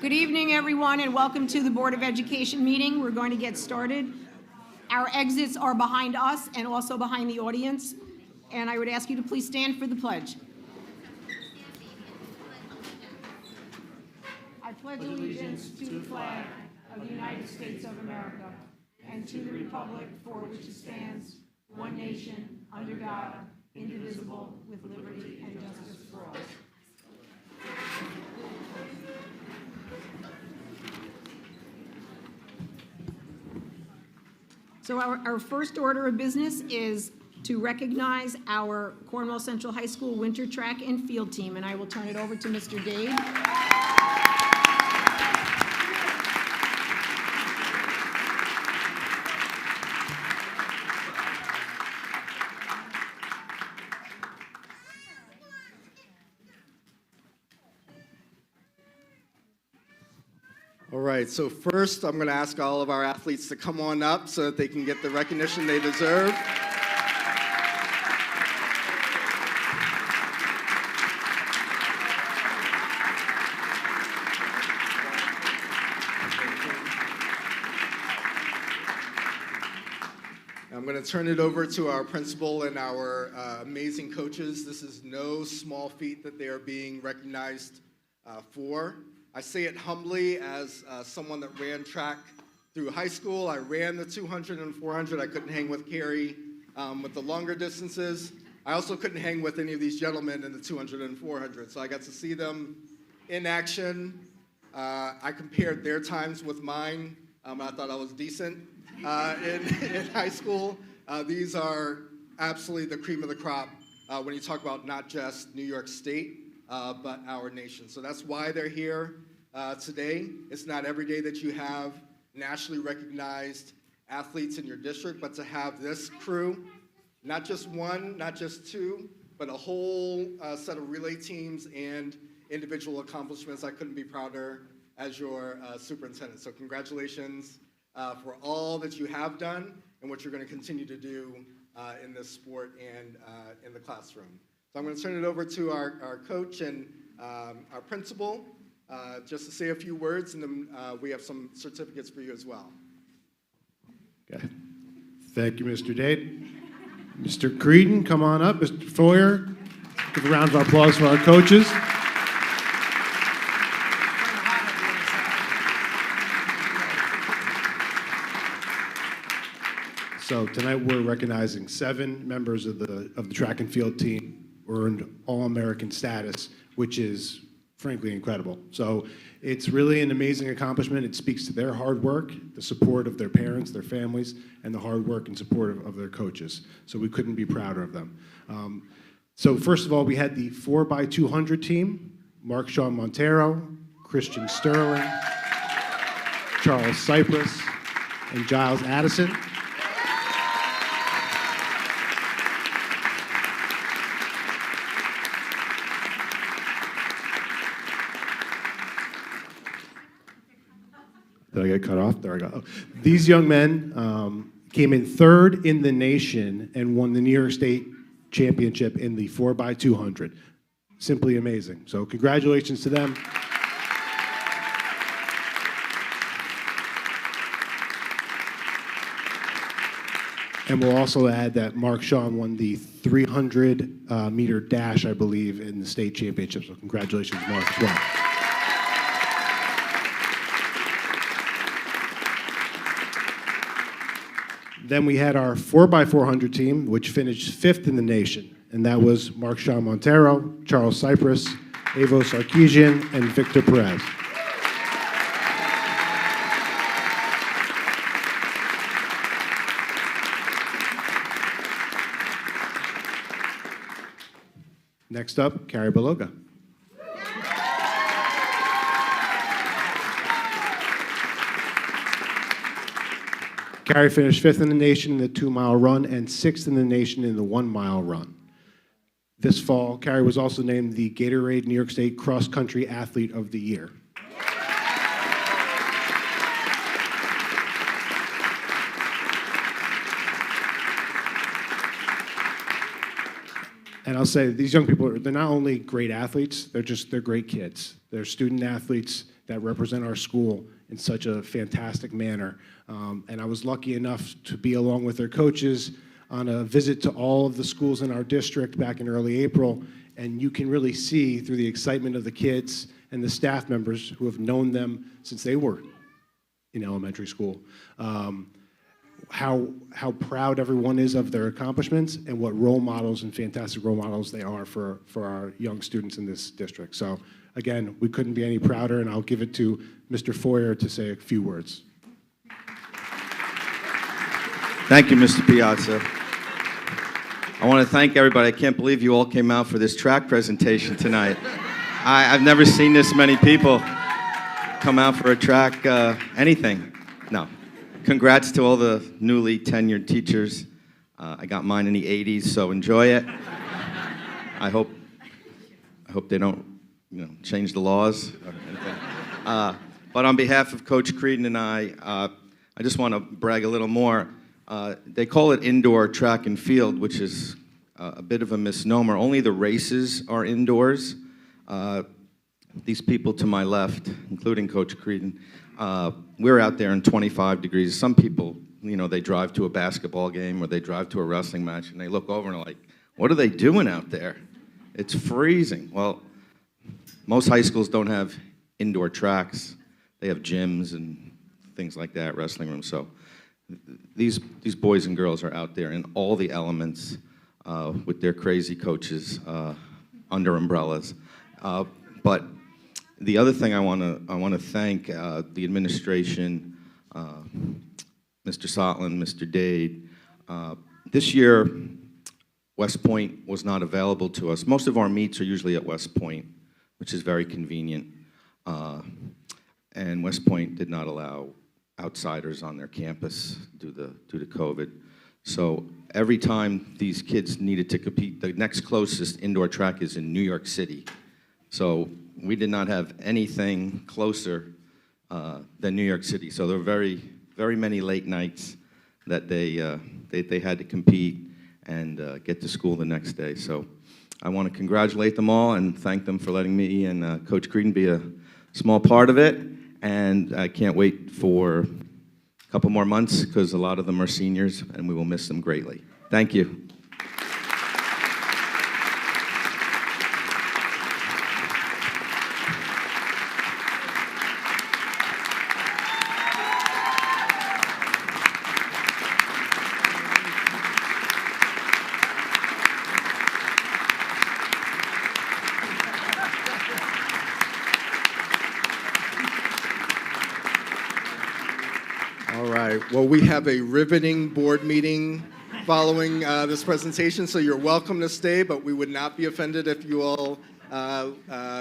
Good evening, everyone, and welcome to the Board of Education meeting. We're going to get started. Our exits are behind us and also behind the audience. And I would ask you to please stand for the pledge. I pledge allegiance to the flag of the United States of America and to the republic for which it stands, one nation, under God, indivisible, with liberty and justice for all. So our first order of business is to recognize our Cornwall Central High School winter track and field team, and I will turn it over to Mr. Dade. All right, so first I'm going to ask all of our athletes to come on up so that they can get the recognition they deserve. I'm going to turn it over to our principal and our amazing coaches. This is no small feat that they are being recognized for. I say it humbly as someone that ran track through high school. I ran the 200 and 400. I couldn't hang with Carrie with the longer distances. I also couldn't hang with any of these gentlemen in the 200 and 400. So I got to see them in action. I compared their times with mine. I thought I was decent in high school. These are absolutely the cream of the crop when you talk about not just New York State, but our nation. So that's why they're here today. It's not every day that you have nationally recognized athletes in your district, but to have this crew, not just one, not just two, but a whole set of relay teams and individual accomplishments. I couldn't be prouder as your superintendent. So congratulations for all that you have done and what you're going to continue to do in this sport and in the classroom. So I'm going to turn it over to our coach and our principal just to say a few words, and then we have some certificates for you as well. Okay. Thank you, Mr. Dade. Mr. Creedon, come on up. Mr. Foyer, give a round of applause for our coaches. So tonight we're recognizing 7 members of the track and field team earned All-American status, which is frankly incredible. So it's really an amazing accomplishment. It speaks to their hard work, the support of their parents, their families, and the hard work and support of their coaches. So we couldn't be prouder of them. So first of all, we had the 4x200 team, Mark Sean Montero, Christian Sterling, Charles Cypress, and Giles Addison. Did I get cut off? There I go. Oh. These young men came in 3rd in the nation and won the New York State Championship in the 4x200. Simply amazing. So congratulations to them. And we'll also add that Mark Sean won the 300-meter dash, I believe, in the state championship. So congratulations, Mark, as well. Then we had our 4x400 team, which finished 5th in the nation, and that was Mark Sean Montero, Charles Cypress, Evo Sarkeesian, and Victor Perez. Next up, Carrie Beloga. Carrie finished 5th in the nation in the 2-mile run and 6th in the nation in the 1-mile run. This fall, Carrie was also named the Gatorade New York State Cross Country Athlete of the Year. And I'll say, these young people, they're not only great athletes, they're great kids. They're student athletes, that represent our school in such a fantastic manner. And I was lucky enough to be along with their coaches on a visit to all of the schools in our district back in early April, and you can really see through the excitement of the kids and the staff members who have known them since they were in elementary school, how proud everyone is of their accomplishments and what role models and fantastic role models they are for our young students in this district. So again, we couldn't be any prouder, and I'll give it to Mr. Foyer to say a few words. Thank you, Mr. Piazza. I want to thank everybody. I can't believe you all came out for this track presentation tonight. I've never seen this many people come out for a track, anything. No. Congrats to all the newly tenured teachers. I got mine in the 80s, so enjoy it. I hope they don't, change the laws or anything. But on behalf of Coach Creedon and I just want to brag a little more. They call it indoor track and field, which is a bit of a misnomer. Only the races are indoors. These people to my left, including Coach Creedon, we're out there in 25 degrees. Some people, they drive to a basketball game or they drive to a wrestling match and they look over and are like, what are they doing out there? It's freezing. Well, most high schools don't have indoor tracks. They have gyms and things like that, wrestling rooms. So these boys and girls are out there in all the elements with their crazy coaches under umbrellas. But the other thing I want to thank the administration, Mr. Sotland, Mr. Dade. This year, West Point was not available to us. Most of our meets are usually at West Point, which is very convenient. And West Point did not allow outsiders on their campus due to COVID. So every time these kids needed to compete, the next closest indoor track is in New York City. So we did not have anything closer than New York City. So there were very, very many late nights that they had to compete and get to school the next day. So I want to congratulate them all and thank them for letting me and Coach Creedon be a small part of it. And I can't wait for a couple more months because a lot of them are seniors and we will miss them greatly. Thank you. All right. Well, we have a riveting board meeting following this presentation, so you're welcome to stay, but we would not be offended if you all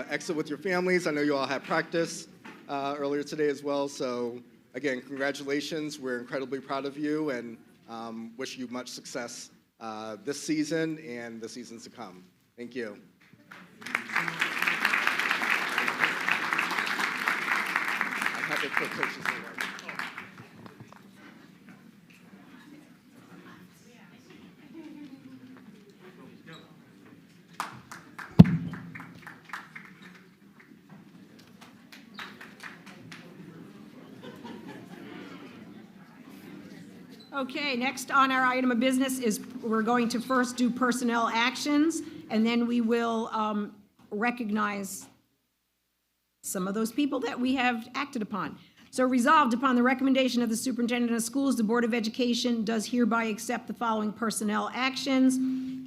exit with your families. I know you all had practice earlier today as well, so again, congratulations. We're incredibly proud of you and wish you much success this season and the seasons to come. Thank you. I have a quick picture. Okay, next on our item of business is we're going to first do personnel actions, and then we will recognize some of those people that we have acted upon. So resolved upon the recommendation of the superintendent of schools, the Board of Education does hereby accept the following personnel actions,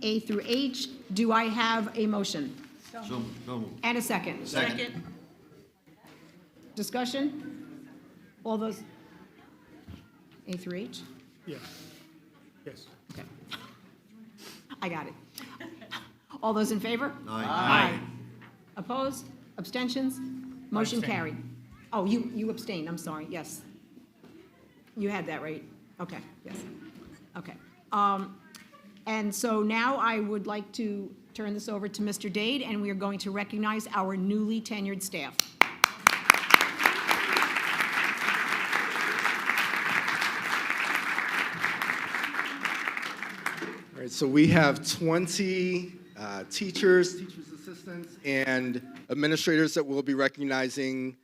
A through H. Do I have a motion? So And a second. Second. Discussion? All those, A through H? Yes. Yes. Okay. I got it. All those in favor? Aye. Opposed? Abstentions? Motion carried. Oh, you abstained, I'm sorry, yes. You had that, right? Okay, yes. Okay. And so now I would like to turn this over to Mr. Dade, and we are going to recognize our newly tenured staff. All right, so we have 20 teachers, teachers' assistants, and administrators that we'll be recognizing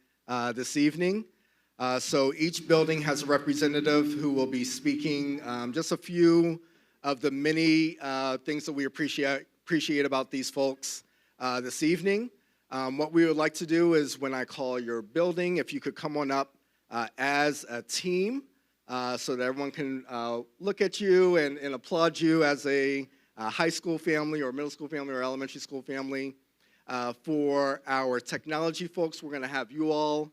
this evening. So each building has a representative who will be speaking just a few of the many things that we appreciate about these folks this evening. What we would like to do is when I call your building, if you could come on up as a team so that everyone can look at you and applaud you as a high school family or middle school family or elementary school family. For our technology folks, we're going to have you all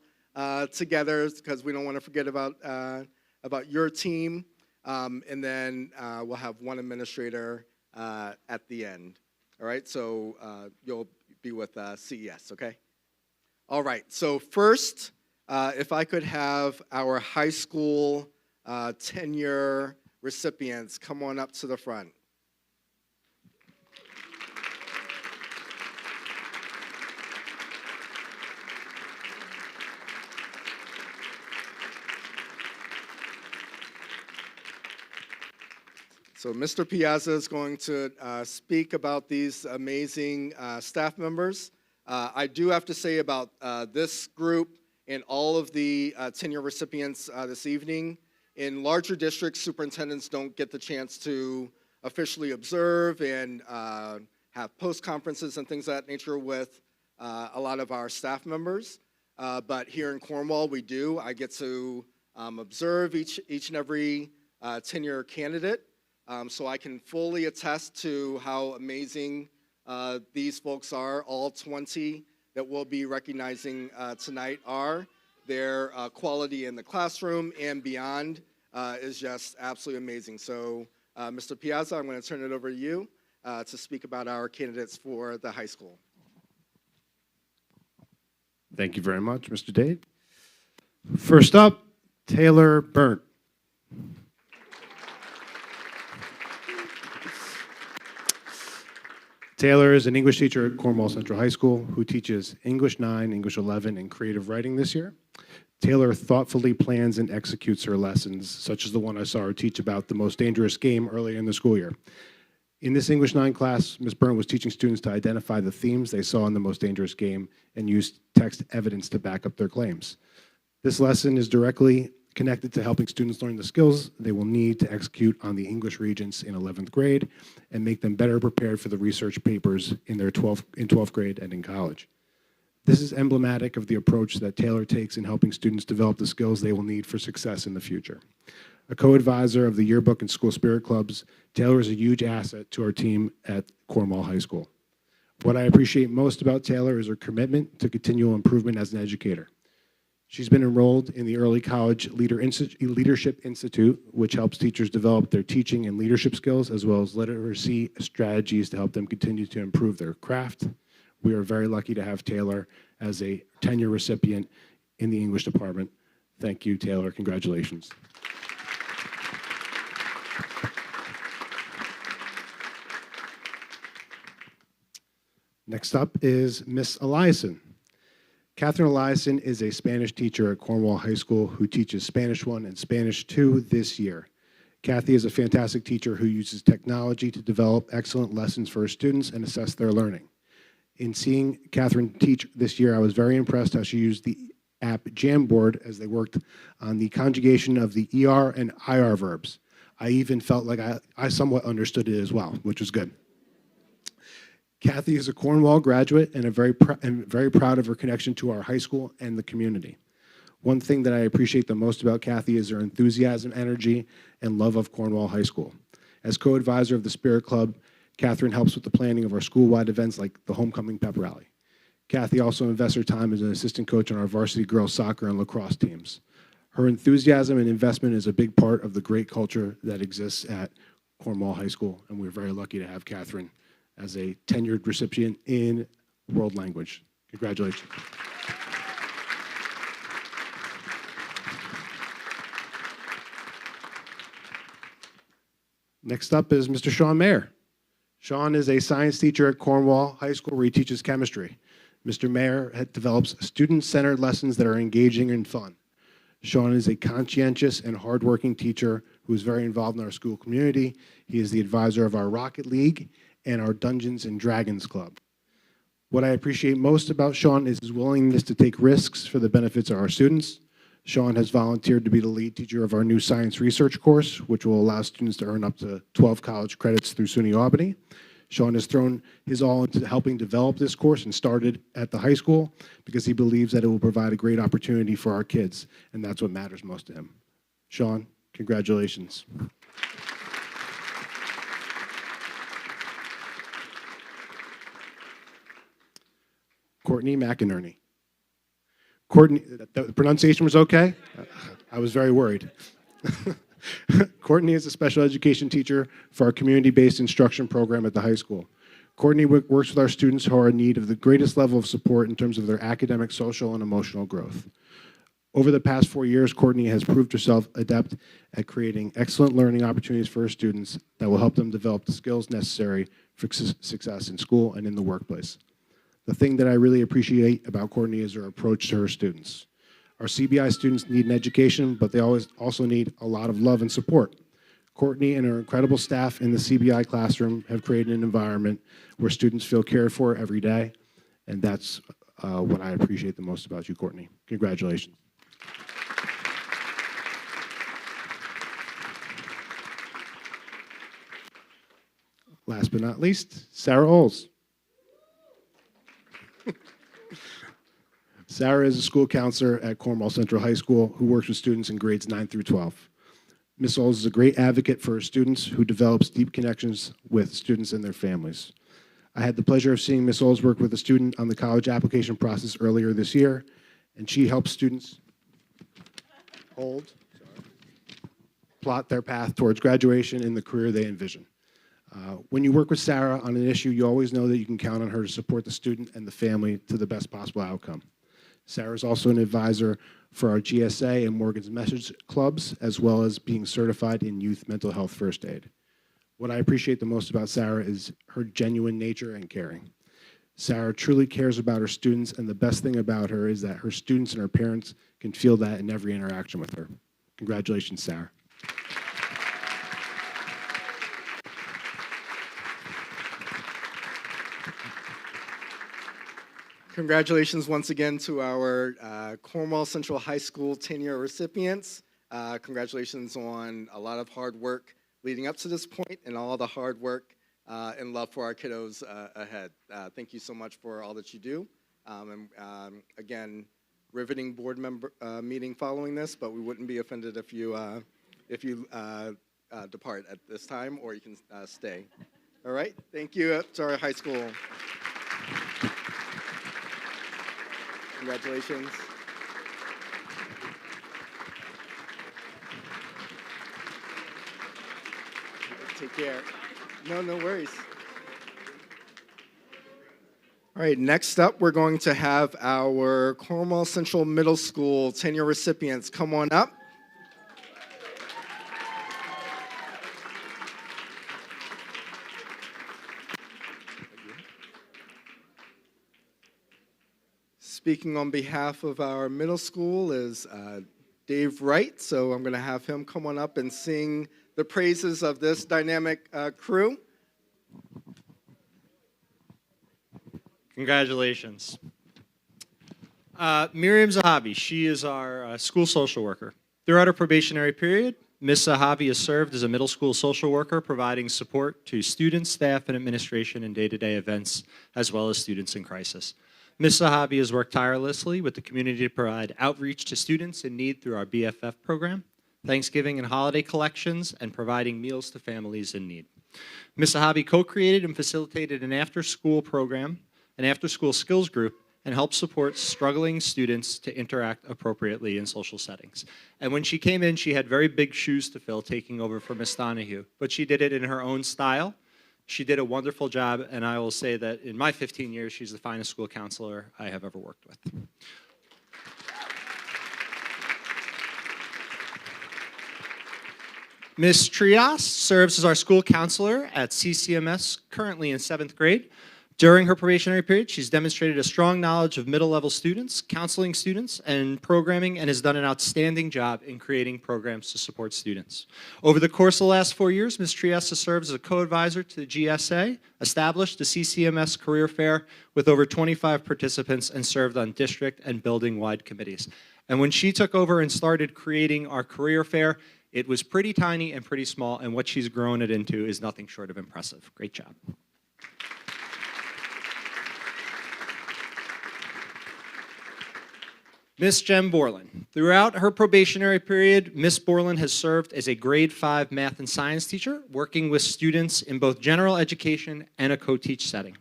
together because we don't want to forget about your team. And then we'll have one administrator at the end. All right, so you'll be with CES, okay? All right, so first, if I could have our high school tenure recipients come on up to the front. So Mr. Piazza is going to speak about these amazing staff members. I do have to say about this group and all of the tenure recipients this evening. In larger districts, superintendents don't get the chance to officially observe and have post-conferences and things of that nature with a lot of our staff members. But here in Cornwall, we do. I get to observe each and every tenure candidate. So I can fully attest to how amazing these folks are. All 20 that we'll be recognizing tonight are. Their quality in the classroom and beyond is just absolutely amazing. So, Mr. Piazza, I'm going to turn it over to you to speak about our candidates for the high school. Thank you very much, Mr. Dade. First up, Taylor Burnt. Taylor is an English teacher at Cornwall Central High School who teaches English 9, English 11, and creative writing this year. Taylor thoughtfully plans and executes her lessons, such as the one I saw her teach about the most dangerous game earlier in the school year. In this English 9 class, Ms. Burnt was teaching students to identify the themes they saw in the most dangerous game and use text evidence to back up their claims. This lesson is directly connected to helping students learn the skills they will need to execute on the English Regents in 11th grade and make them better prepared for the research papers in 12th grade and in college. This is emblematic of the approach that Taylor takes in helping students develop the skills they will need for success in the future. A co-advisor of the yearbook and school spirit clubs, Taylor is a huge asset to our team at Cornwall High School. What I appreciate most about Taylor is her commitment to continual improvement as an educator. She's been enrolled in the Early College Leadership Institute, which helps teachers develop their teaching and leadership skills, as well as literacy strategies to help them continue to improve their craft. We are very lucky to have Taylor as a tenure recipient in the English department. Thank you, Taylor. Congratulations. Next up is Miss Eliason. Catherine Eliason is a Spanish teacher at Cornwall High School who teaches Spanish 1 and Spanish 2 this year. Kathy is a fantastic teacher who uses technology to develop excellent lessons for her students and assess their learning. In seeing Catherine teach this year, I was very impressed how she used the app Jamboard as they worked on the conjugation of the ER and IR verbs. I even felt like I somewhat understood it as well, which was good. Kathy is a Cornwall graduate and very proud of her connection to our high school and the community. One thing that I appreciate the most about Kathy is her enthusiasm, energy, and love of Cornwall High School. As co-advisor of the Spirit Club, Catherine helps with the planning of our school-wide events like the Homecoming Pep Rally. Kathy also invests her time as an assistant coach on our varsity girls soccer and lacrosse teams. Her enthusiasm and investment is a big part of the great culture that exists at Cornwall High School, and we're very lucky to have Catherine as a tenured recipient in world language. Congratulations. Next up is Mr. Sean Mayer. Sean is a science teacher at Cornwall High School where he teaches chemistry. Mr. Mayer develops student-centered lessons that are engaging and fun. Sean is a conscientious and hardworking teacher who is very involved in our school community. He is the advisor of our Rocket League and our Dungeons and Dragons Club. What I appreciate most about Sean is his willingness to take risks for the benefits of our students. Sean has volunteered to be the lead teacher of our new science research course, which will allow students to earn up to 12 college credits through SUNY Albany. Sean has thrown his all into helping develop this course and started at the high school because he believes that it will provide a great opportunity for our kids, and that's what matters most to him. Sean, congratulations. Courtney McInerney. Courtney, the pronunciation was okay? I was very worried. Courtney is a special education teacher for our community-based instruction program at the high school. Courtney works with our students who are in need of the greatest level of support in terms of their academic, social, and emotional growth. Over the past 4 years, Courtney has proved herself adept at creating excellent learning opportunities for her students that will help them develop the skills necessary for success in school and in the workplace. The thing that I really appreciate about Courtney is her approach to her students. Our CBI students need an education, but they also need a lot of love and support. Courtney and her incredible staff in the CBI classroom have created an environment where students feel cared for every day, and that's what I appreciate the most about you, Courtney. Congratulations. Last but not least, Sarah Oles. Sarah is a school counselor at Cornwall Central High School who works with students in grades 9 through 12. Ms. Oles is a great advocate for her students who develops deep connections with students and their families. I had the pleasure of seeing Ms. Oles work with a student on the college application process earlier this year, and she helps students plot their path towards graduation and the career they envision. When you work with Sarah on an issue, you always know that you can count on her to support the student and the family to the best possible outcome. Sarah is also an advisor for our GSA and Morgan's Message clubs, as well as being certified in youth mental health first aid. What I appreciate the most about Sarah is her genuine nature and caring. Sarah truly cares about her students, and the best thing about her is that her students and her parents can feel that in every interaction with her. Congratulations, Sarah. Congratulations once again to our Cornwall Central High School 10-year recipients. Congratulations on a lot of hard work leading up to this point and all the hard work and love for our kiddos ahead. Thank you so much for all that you do. Again, riveting board member meeting following this, but we wouldn't be offended if you depart at this time, or you can stay. All right, thank you to our high school. Congratulations. Take care. No worries. All right, next up, we're going to have our Cornwall Central Middle School 10-year recipients come on up. Speaking on behalf of our middle school is Dave Wright, so I'm going to have him come on up and sing the praises of this dynamic crew. Congratulations. Miriam Zahavi, she is our school social worker. Throughout her probationary period, Ms. Zahavi has served as a middle school social worker, providing support to students, staff, and administration in day-to-day events, as well as students in crisis. Ms. Zahavi has worked tirelessly with the community to provide outreach to students in need through our BFF program, Thanksgiving and holiday collections, and providing meals to families in need. Ms. Zahavi co-created and facilitated an after-school program, an after-school skills group, and helped support struggling students to interact appropriately in social settings. And when she came in, she had very big shoes to fill, taking over for Ms. Donahue, but she did it in her own style. She did a wonderful job, and I will say that in my 15 years, she's the finest school counselor I have ever worked with. Ms. Trias serves as our school counselor at CCMS, currently in 7th grade. During her probationary period, she's demonstrated a strong knowledge of middle-level students, counseling students, and programming, and has done an outstanding job in creating programs to support students. Over the course of the last 4 years, Ms. Trieste serves as a co-advisor to the GSA, established the CCMS Career Fair with over 25 participants, and served on district and building-wide committees. And when she took over and started creating our career fair, it was pretty tiny and pretty small, and what she's grown it into is nothing short of impressive. Great job. Ms. Jen Borland. Throughout her probationary period, Ms. Borland has served as a grade 5 math and science teacher, working with students in both general education and a co-teach setting.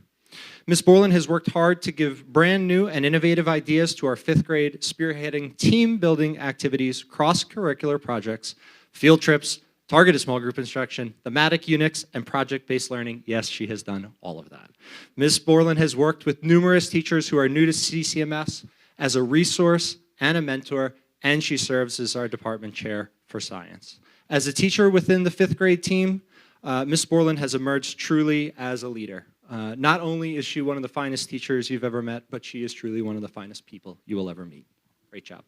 Ms. Borland has worked hard to give brand new and innovative ideas to our 5th grade, spearheading team building activities, cross-curricular projects, field trips, targeted small group instruction, thematic units, and project-based learning. Yes, she has done all of that. Ms. Borland has worked with numerous teachers who are new to CCMS as a resource and a mentor, and she serves as our department chair for science. As a teacher within the 5th grade team, Ms. Borland has emerged truly as a leader. Not only is she one of the finest teachers you've ever met, but she is truly one of the finest people you will ever meet. Great job.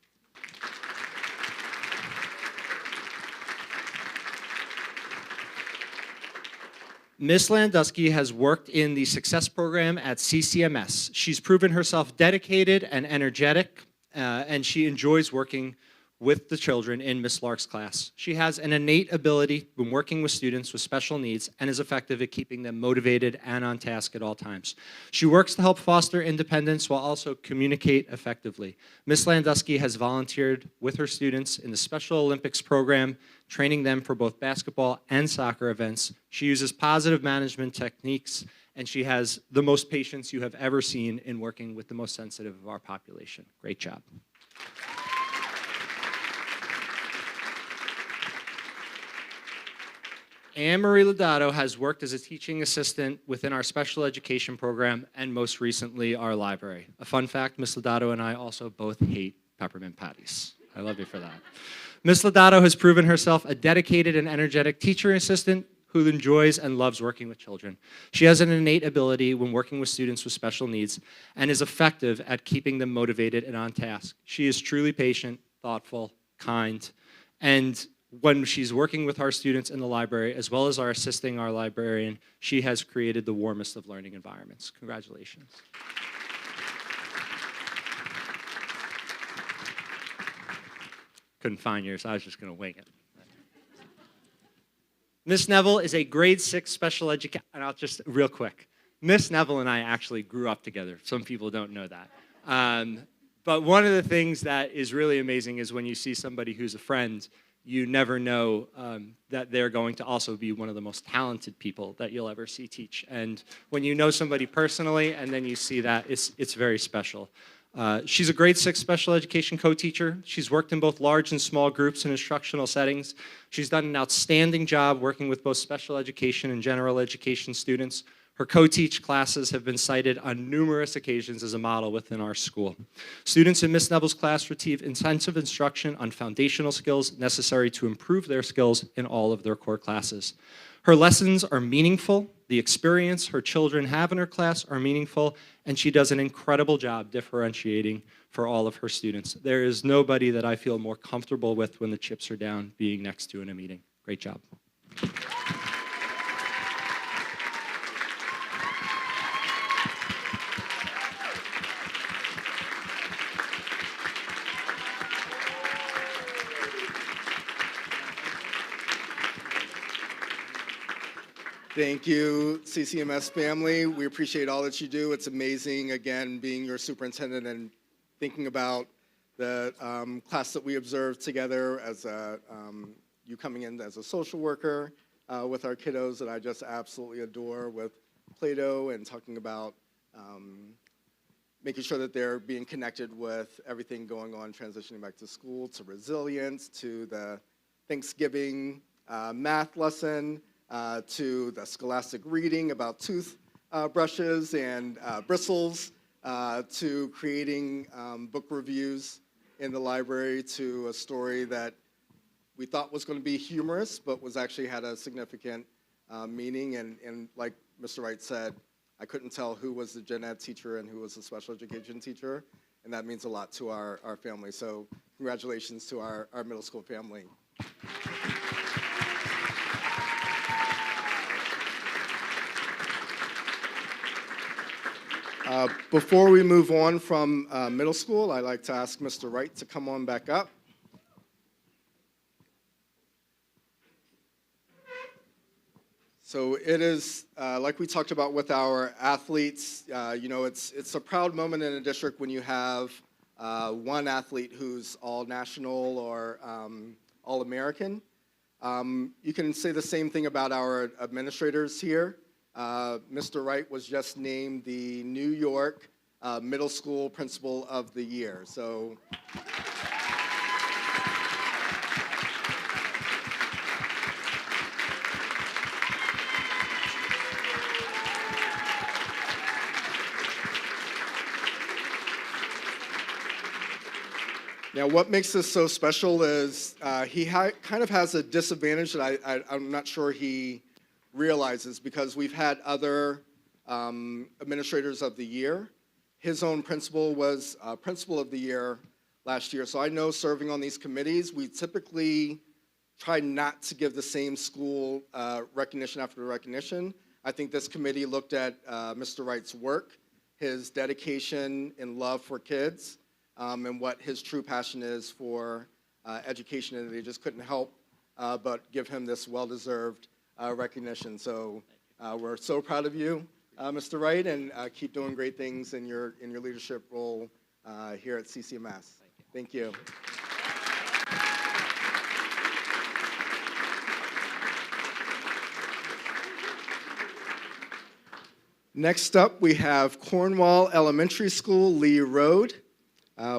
Ms. Landusky has worked in the Success Program at CCMS. She's proven herself dedicated and energetic, and she enjoys working with the children in Ms. Lark's class. She has an innate ability when working with students with special needs and is effective at keeping them motivated and on task at all times. She works to help foster independence while also communicate effectively. Ms. Landusky has volunteered with her students in the Special Olympics program, training them for both basketball and soccer events. She uses positive management techniques, and she has the most patience you have ever seen in working with the most sensitive of our population. Great job. Anne-Marie Lodato has worked as a teaching assistant within our special education program and most recently our library. A fun fact, Ms. Lodato and I also both hate peppermint patties. I love you for that. Ms. Lodato has proven herself a dedicated and energetic teacher assistant who enjoys and loves working with children. She has an innate ability when working with students with special needs and is effective at keeping them motivated and on task. She is truly patient, thoughtful, kind, and when she's working with our students in the library, as well as assisting our librarian, she has created the warmest of learning environments. Congratulations. Couldn't find yours, I was just gonna wing it. Miss Neville is a grade 6 special educator, and I'll just, real quick. Miss Neville and I actually grew up together. Some people don't know that. But one of the things that is really amazing is when you see somebody who's a friend, you never know that they're going to also be one of the most talented people that you'll ever see teach. And when you know somebody personally and then you see that, it's very special. She's a grade 6 special education co-teacher. She's worked in both large and small groups and instructional settings. She's done an outstanding job working with both special education and general education students. Her co-teach classes have been cited on numerous occasions as a model within our school. Students in Ms. Neville's class receive intensive instruction on foundational skills necessary to improve their skills in all of their core classes. Her lessons are meaningful, the experience her children have in her class are meaningful, and she does an incredible job differentiating for all of her students. There is nobody that I feel more comfortable with when the chips are down being next to in a meeting. Great job. Thank you, CCMS family. We appreciate all that you do. It's amazing, again, being your superintendent and thinking about the class that we observed together as you coming in as a social worker with our kiddos that I just absolutely adore with Play-Doh and talking about making sure that they're being connected with everything going on, transitioning back to school, to resilience, to the Thanksgiving math lesson, to the scholastic reading about tooth brushes and bristles, to creating book reviews in the library, to a story that we thought was going to be humorous, but was actually had a significant meaning. And like Mr. Wright said, I couldn't tell who was the gen ed teacher and who was the special education teacher, and that means a lot to our family. So congratulations to our middle school family. Before we move on from middle school, I'd like to ask Mr. Wright to come on back up. So it is, like we talked about with our athletes, it's a proud moment in a district when you have one athlete who's all national or all American. You can say the same thing about our administrators here. Mr. Wright was just named the New York Middle School Principal of the Year. So. Now, what makes this so special is he kind of has a disadvantage that I'm not sure he realizes, because we've had other administrators of the year. His own principal was principal of the year last year. So I know, serving on these committees, we typically try not to give the same school recognition after recognition. I think this committee looked at Mr. Wright's work, his dedication and love for kids, and what his true passion is for education, and they just couldn't help but give him this well-deserved recognition. So we're so proud of you, Mr. Wright, and keep doing great things in your leadership role here at CCMS. Thank you. Next up, we have Cornwall Elementary School, Lee Road.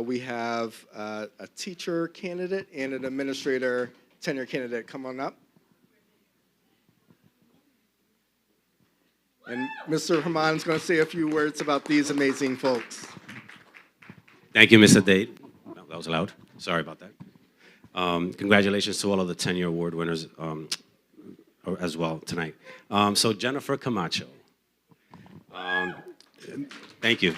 We have a teacher candidate and an administrator tenure candidate. Come on up. And Mr. Herman is going to say a few words about these amazing folks. Thank you, Mr. Date. Well, that was loud. Sorry about that. Congratulations to all of the tenure award winners as well tonight. So Jennifer Camacho. Thank you.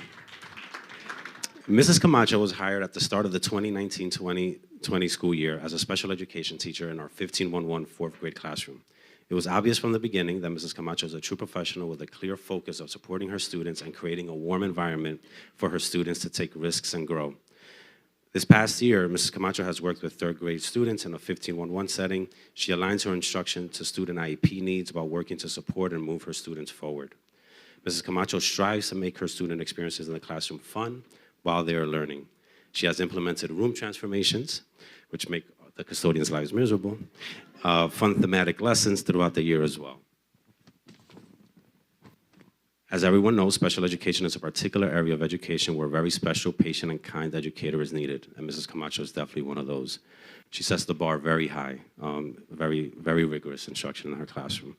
Mrs. Camacho was hired at the start of the 2019-2020 school year as a special education teacher in our 1511 fourth grade classroom. It was obvious from the beginning that Mrs. Camacho is a true professional with a clear focus of supporting her students and creating a warm environment for her students to take risks and grow. This past year, Mrs. Camacho has worked with third grade students in a 1511 setting. She aligns her instruction to student IEP needs while working to support and move her students forward. Mrs. Camacho strives to make her student experiences in the classroom fun while they are learning. She has implemented room transformations, which make the custodians' lives miserable, fun thematic lessons throughout the year as well. As everyone knows, special education is a particular area of education where a very special, patient, and kind educator is needed, and Mrs. Camacho is definitely one of those. She sets the bar very high, very, very rigorous instruction in her classroom.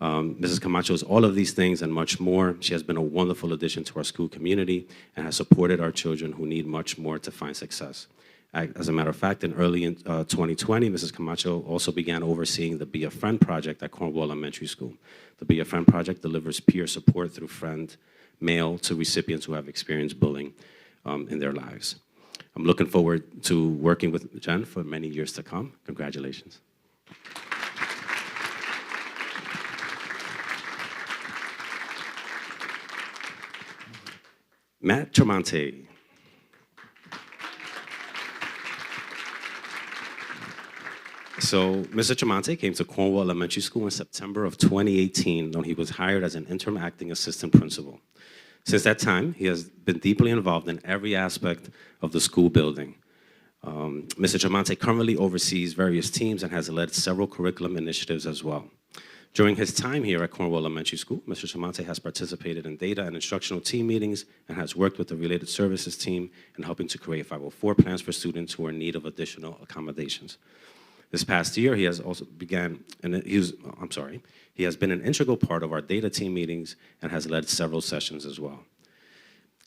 Mrs. Camacho is all of these things and much more. She has been a wonderful addition to our school community and has supported our children who need much more to find success. As a matter of fact, in early 2020, Mrs. Camacho also began overseeing the Be a Friend project at Cornwall Elementary School. The Be a Friend project delivers peer support through friend mail to recipients who have experienced bullying in their lives. I'm looking forward to working with Jen for many years to come. Congratulations. Matt Tremonte. So Mr. Tremonte came to Cornwall Elementary School in September of 2018 when he was hired as an interim acting assistant principal. Since that time, he has been deeply involved in every aspect of the school building. Mr. Tremonte currently oversees various teams and has led several curriculum initiatives as well. During his time here at Cornwall Elementary School, Mr. Tremonte has participated in data and instructional team meetings and has worked with the related services team in helping to create 504 plans for students who are in need of additional accommodations. This past year, he has also he has been an integral part of our data team meetings and has led several sessions as well.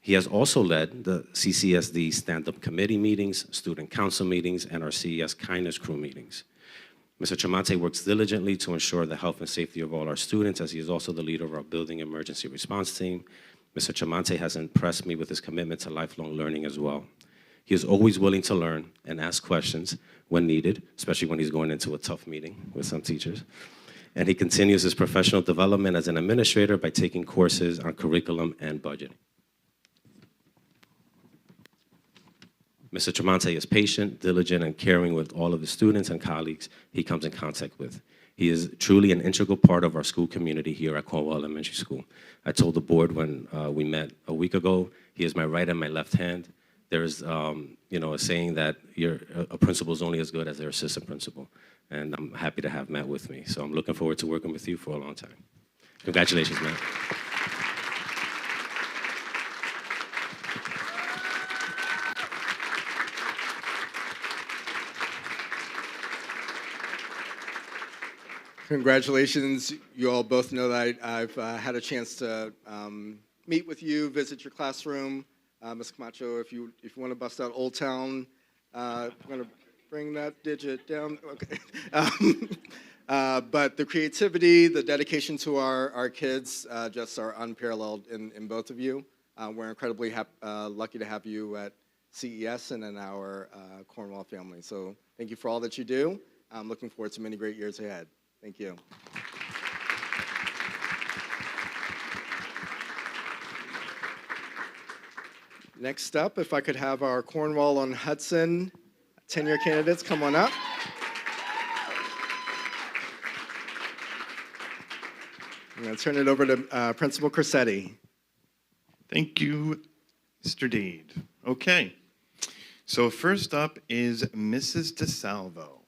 He has also led the CCSD stand-up committee meetings, student council meetings, and our CES kindness crew meetings. Mr. Tremonte works diligently to ensure the health and safety of all our students, as he is also the leader of our building emergency response team. Mr. Tremonte has impressed me with his commitment to lifelong learning as well. He is always willing to learn and ask questions when needed, especially when he's going into a tough meeting with some teachers. And he continues his professional development as an administrator by taking courses on curriculum and budgeting. Mr. Tremonte is patient, diligent, and caring with all of the students and colleagues he comes in contact with. He is truly an integral part of our school community here at Cornwall Elementary School. I told the board when we met a week ago, he is my right and my left hand. There's a saying that a principal is only as good as their assistant principal, and I'm happy to have Matt with me. So I'm looking forward to working with you for a long time. Congratulations, Matt. Congratulations. You all both know that I've had a chance to meet with you, visit your classroom. Ms. Camacho, if you want to bust out Old Town, I'm going to bring that digit down. Okay. But the creativity, the dedication to our kids just are unparalleled in both of you. We're incredibly lucky to have you at CES and in our Cornwall family. So thank you for all that you do. I'm looking forward to many great years ahead. Thank you. Next up, if I could have our Cornwall on Hudson tenure candidates come on up. I'm going to turn it over to Principal Corsetti. Thank you, Mr. Dade. Okay, so first up is Mrs. DeSalvo.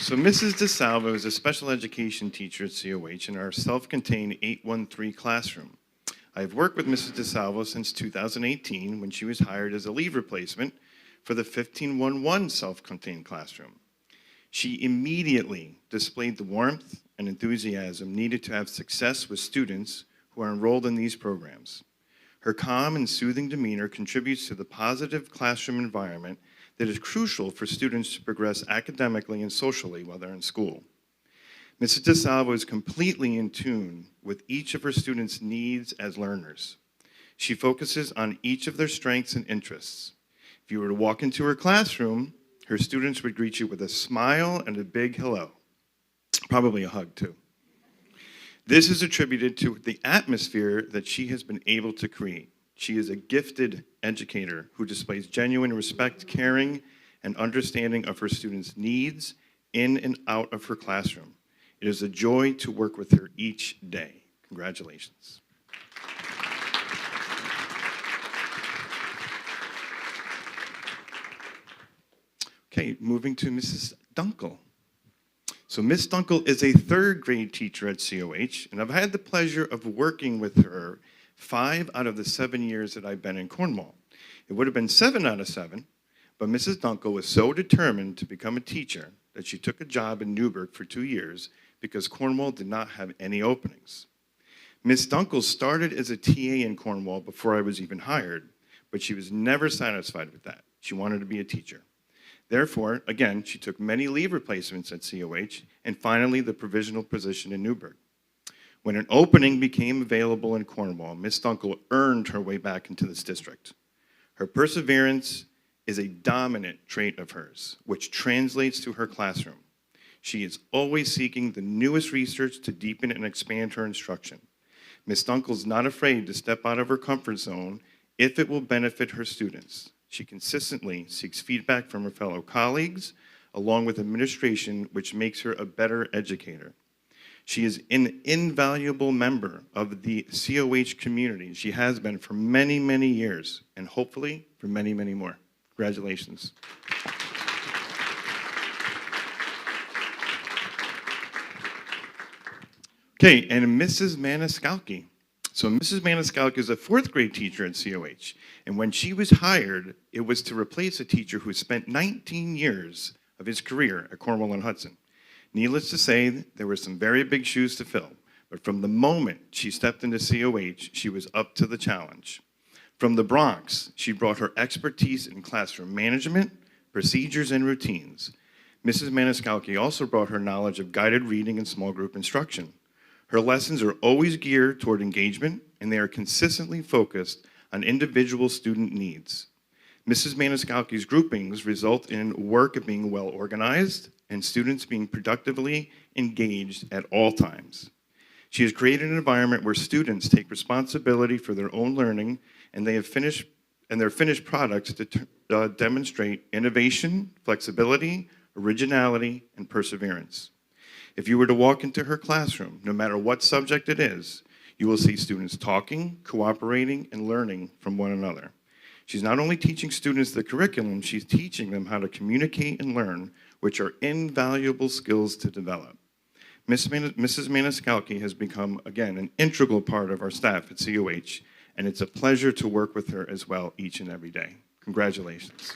So Mrs. DeSalvo is a special education teacher at COH in our self-contained 813 classroom. I've worked with Mrs. DeSalvo since 2018 when she was hired as a leave replacement for the 1511 self-contained classroom. She immediately displayed the warmth and enthusiasm needed to have success with students who are enrolled in these programs. Her calm and soothing demeanor contributes to the positive classroom environment that is crucial for students to progress academically and socially while they're in school. Mrs. DeSalvo is completely in tune with each of her students' needs as learners. She focuses on each of their strengths and interests. If you were to walk into her classroom, her students would greet you with a smile and a big hello. Probably a hug, too. This is attributed to the atmosphere that she has been able to create. She is a gifted educator who displays genuine respect, caring, and understanding of her students' needs in and out of her classroom. It is a joy to work with her each day. Congratulations. Okay, moving to Mrs. Dunkel. So Miss Dunkel is a third grade teacher at COH, and I've had the pleasure of working with her 5 out of the 7 years that I've been in Cornwall. It would have been 7 out of 7, but Mrs. Dunkel was so determined to become a teacher that she took a job in Newburgh for 2 years because Cornwall did not have any openings. Miss Dunkel started as a TA in Cornwall before I was even hired, but she was never satisfied with that. She wanted to be a teacher. Therefore, again, she took many leave replacements at COH and finally the provisional position in Newburgh. When an opening became available in Cornwall, Miss Dunkel earned her way back into this district. Her perseverance is a dominant trait of hers, which translates to her classroom. She is always seeking the newest research to deepen and expand her instruction. Miss Dunkel is not afraid to step out of her comfort zone if it will benefit her students. She consistently seeks feedback from her fellow colleagues, along with administration, which makes her a better educator. She is an invaluable member of the COH community. She has been for many, many years, and hopefully for many, many more. Congratulations. Okay, and Mrs. Maniscalchi. So Mrs. Maniscalchi is a 4th grade teacher at COH, and when she was hired, it was to replace a teacher who spent 19 years of his career at Cornwall and Hudson. Needless to say, there were some very big shoes to fill, but from the moment she stepped into COH, she was up to the challenge. From the Bronx, she brought her expertise in classroom management, procedures, and routines. Mrs. Maniscalco also brought her knowledge of guided reading and small group instruction. Her lessons are always geared toward engagement, and they are consistently focused on individual student needs. Mrs. Maniscalco's groupings result in work being well organized and students being productively engaged at all times. She has created an environment where students take responsibility for their own learning, and their finished products demonstrate innovation, flexibility, originality, and perseverance. If you were to walk into her classroom, no matter what subject it is, you will see students talking, cooperating, and learning from one another. She's not only teaching students the curriculum, she's teaching them how to communicate and learn, which are invaluable skills to develop. Mrs. Maniscalco has become, again, an integral part of our staff at COH, and it's a pleasure to work with her as well each and every day. Congratulations.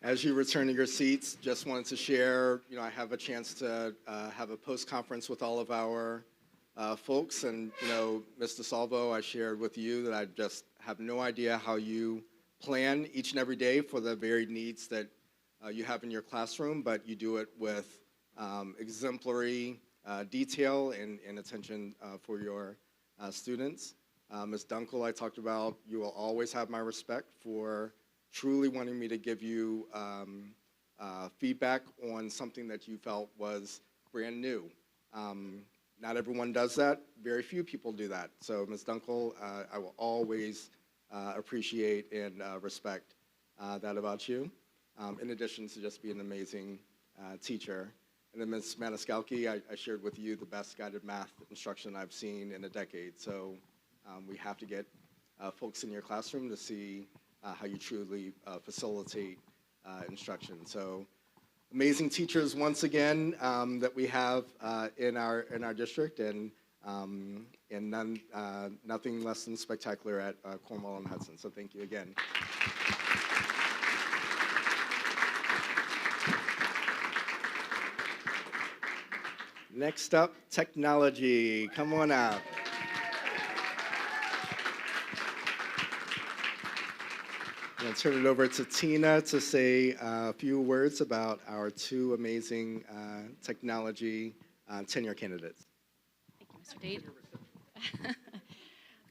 As you return to your seats, just wanted to share, I have a chance to have a post-conference with all of our folks, and, Ms. DeSalvo, I shared with you that I just have no idea how you plan each and every day for the varied needs that you have in your classroom, but you do it with exemplary detail and attention for your students. Ms. Dunkel, I talked about, you will always have my respect for truly wanting me to give you feedback on something that you felt was brand new. Not everyone does that. Very few people do that. So, Ms. Dunkel, I will always appreciate and respect that about you, in addition to just being an amazing teacher. And then Ms. Maniscalco, I shared with you the best guided math instruction I've seen in a decade. So we have to get folks in your classroom to see how you truly facilitate instruction. So amazing teachers once again that we have in our district, and nothing less than spectacular at Cornwall and Hudson. So thank you again. Next up, technology. Come on up. I'm going to turn it over to Tina to say a few words about our two amazing technology tenure candidates. Thank you, Mr. Dade.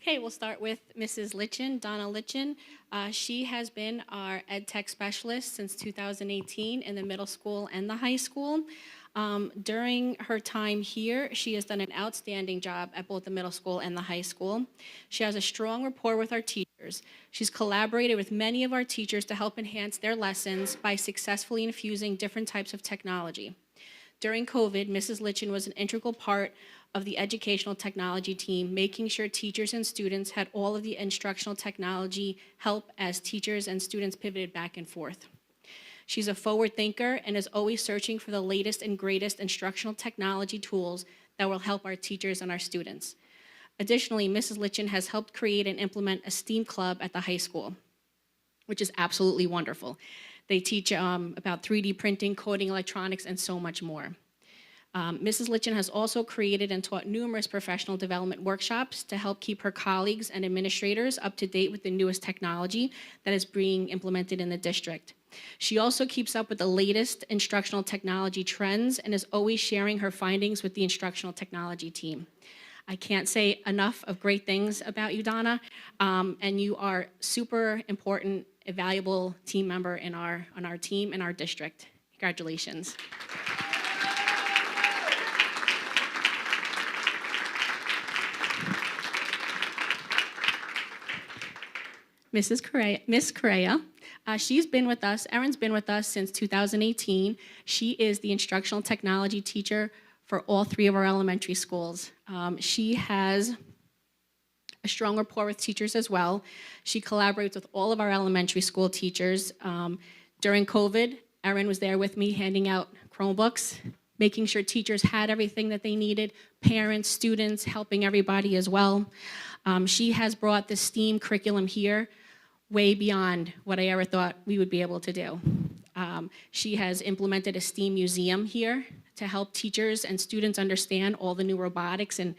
Okay, we'll start with Mrs. Litchin, Donna Litchin. She has been our ed tech specialist since 2018 in the middle school and the high school. During her time here, she has done an outstanding job at both the middle school and the high school. She has a strong rapport with our teachers. She's collaborated with many of our teachers to help enhance their lessons by successfully infusing different types of technology. During COVID, Mrs. Litchin was an integral part of the educational technology team, making sure teachers and students had all of the instructional technology help as teachers and students pivoted back and forth. She's a forward thinker and is always searching for the latest and greatest instructional technology tools that will help our teachers and our students. Additionally, Mrs. Litchin has helped create and implement a STEAM club at the high school, which is absolutely wonderful. They teach about 3D printing, coding, electronics, and so much more. Mrs. Litchin has also created and taught numerous professional development workshops to help keep her colleagues and administrators up to date with the newest technology that is being implemented in the district. She also keeps up with the latest instructional technology trends and is always sharing her findings with the instructional technology team. I can't say enough of great things about you, Donna, and you are super important, a valuable team member on our team and our district. Congratulations. Miss Correa, she's been with us, Erin's been with us since 2018. She is the instructional technology teacher for all 3 of our elementary schools. She has a strong rapport with teachers as well. She collaborates with all of our elementary school teachers. During COVID, Erin was there with me handing out Chromebooks, making sure teachers had everything that they needed, parents, students, helping everybody as well. She has brought the STEAM curriculum here way beyond what I ever thought we would be able to do. She has implemented a STEAM museum here to help teachers and students understand all the new robotics and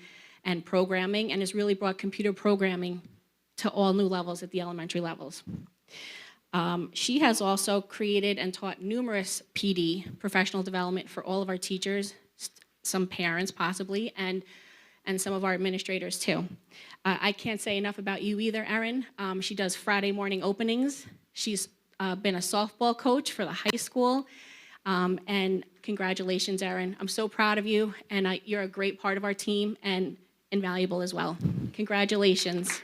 programming, and has really brought computer programming to all new levels at the elementary levels. She has also created and taught numerous PD, professional development, for all of our teachers, some parents possibly, and some of our administrators too. I can't say enough about you either, Erin. She does Friday morning openings. She's been a softball coach for the high school. And congratulations, Erin. I'm so proud of you, and you're a great part of our team and invaluable as well. Congratulations.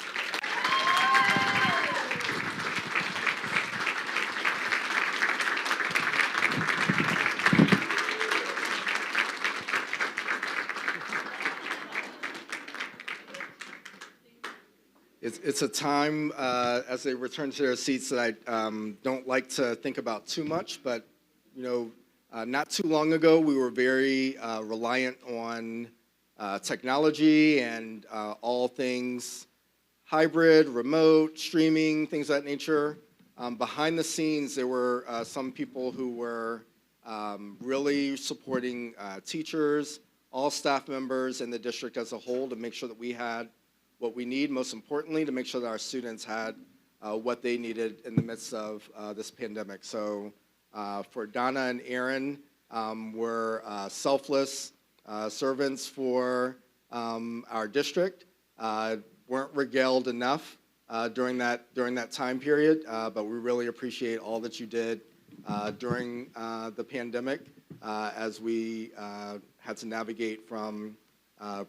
It's a time as they return to their seats that I don't like to think about too much, but not too long ago we were very reliant on technology and all things hybrid, remote, streaming, things of that nature. Behind the scenes, there were some people who were really supporting teachers, all staff members, and the district as a whole to make sure that we had what we need, most importantly, to make sure that our students had what they needed in the midst of this pandemic. So for Donna and Aaron, were selfless servants for our district, weren't regaled enough during that time period, but we really appreciate all that you did during the pandemic as we had to navigate from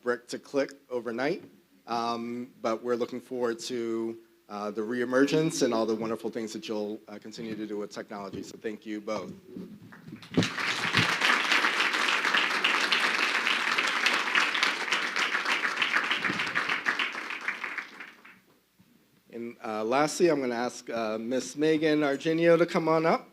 brick to click overnight. But we're looking forward to the reemergence and all the wonderful things that you'll continue to do with technology. So thank you both. And lastly, I'm going to ask Miss Megan Argenio to come on up.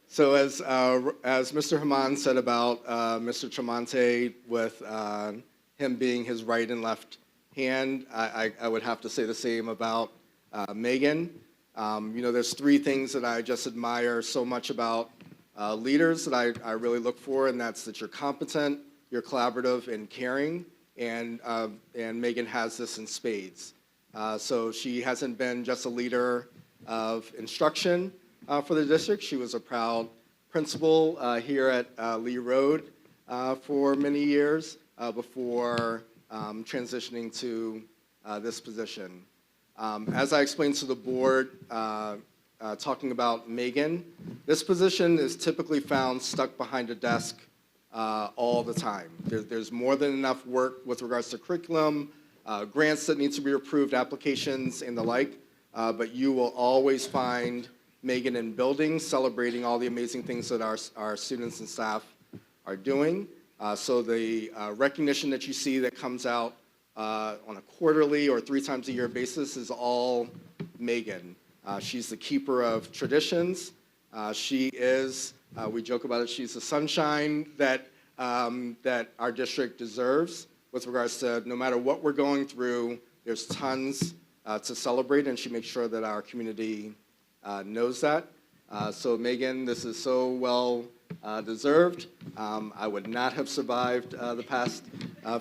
So as Mr. Haman said about Mr. Tremonte, with him being his right and left hand, I would have to say the same about Megan. There's three things that I just admire so much about leaders that I really look for, and that's that you're competent, you're collaborative, and caring, and Megan has this in spades. So she hasn't been just a leader of instruction for the district. She was a proud principal here at Lee Road for many years before transitioning to this position. As I explained to the board, talking about Megan, this position is typically found stuck behind a desk all the time. There's more than enough work with regards to curriculum, grants that need to be approved, applications, and the like, but you will always find Megan in buildings celebrating all the amazing things that our students and staff are doing. So the recognition that you see that comes out on a quarterly or 3 times a year basis is all Megan. She's the keeper of traditions. She is, we joke about it, she's the sunshine that our district deserves with regards to no matter what we're going through, there's tons to celebrate, and she makes sure that our community knows that. So Megan, this is so well deserved. I would not have survived the past